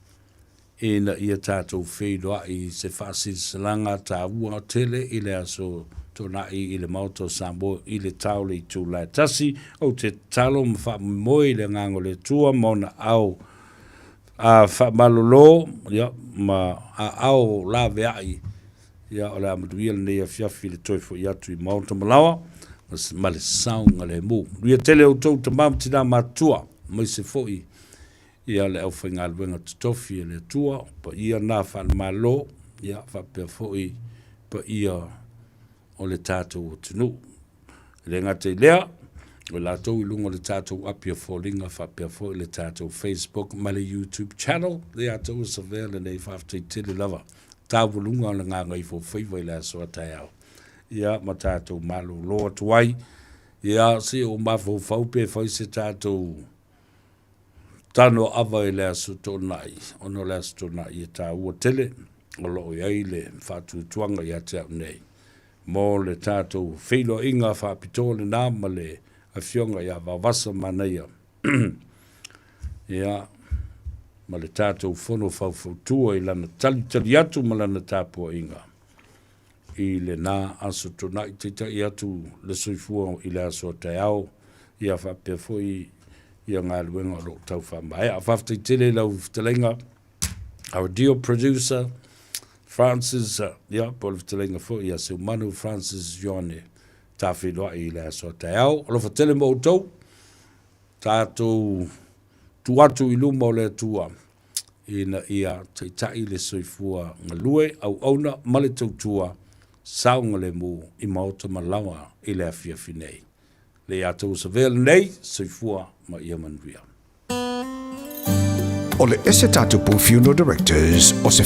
ina i a tātou whaidoa i se whasis langa tā ua tele i le aso tōna i le mauto Samoa i le taule i tū lai tasi o te talo ma whaamumoi le ngango le tua mona au a whaamalolo ia ma a au la veai ia o le amaduia le nei a fiafi le toifo i atu i mauta malawa ma le saunga le mu ria tele o tau ta mamtina matua mai se foi ia le au whainga luenga tutofi le tua pa ia na whaamalo ia whapea foi pa ia o le tātou o tunu. Le ngate lea, o la tau ilunga le tātou apia fōlinga whapea fō le tātou Facebook ma le YouTube channel. Le tātou savea le nei whaftai tele lava. Tāwu lunga le ngā Gagaifo Faiva i la soa tai au. Ia ma tātou malo loa tuai. Ia se o mafo whaupe whai se tātou tano awa i le asu tōnai. Ono le asu tōnai i tā ua tele. O loo iai le whātu tuanga i ate au nei. Mo le tātou whilo inga whapitole nā ma le a fionga ia wawasa maneia. Ia, ma le tātou whono whauwhautua i lana tali atu ma lana tāpua inga. I le nā aso tona i te tai atu le soifua i le aso te au. Ia whapea fwoi ia ngā luenga lo tau whamai. A whaftai tele lau telenga. Our dear producer, Francis, po le telenga fo ia se manu Francis Johnny ta whiloa i le aso te au. Alo fa tele mo tau, tātou tuatu i luma o le tua ina ia te tai le soifua ngalue au auna male tau tua saunga le mu i maota malawa i le afia finei. Le atou sa vele nei soifua ma ia manuia. O le ese tatu po funeral directors o se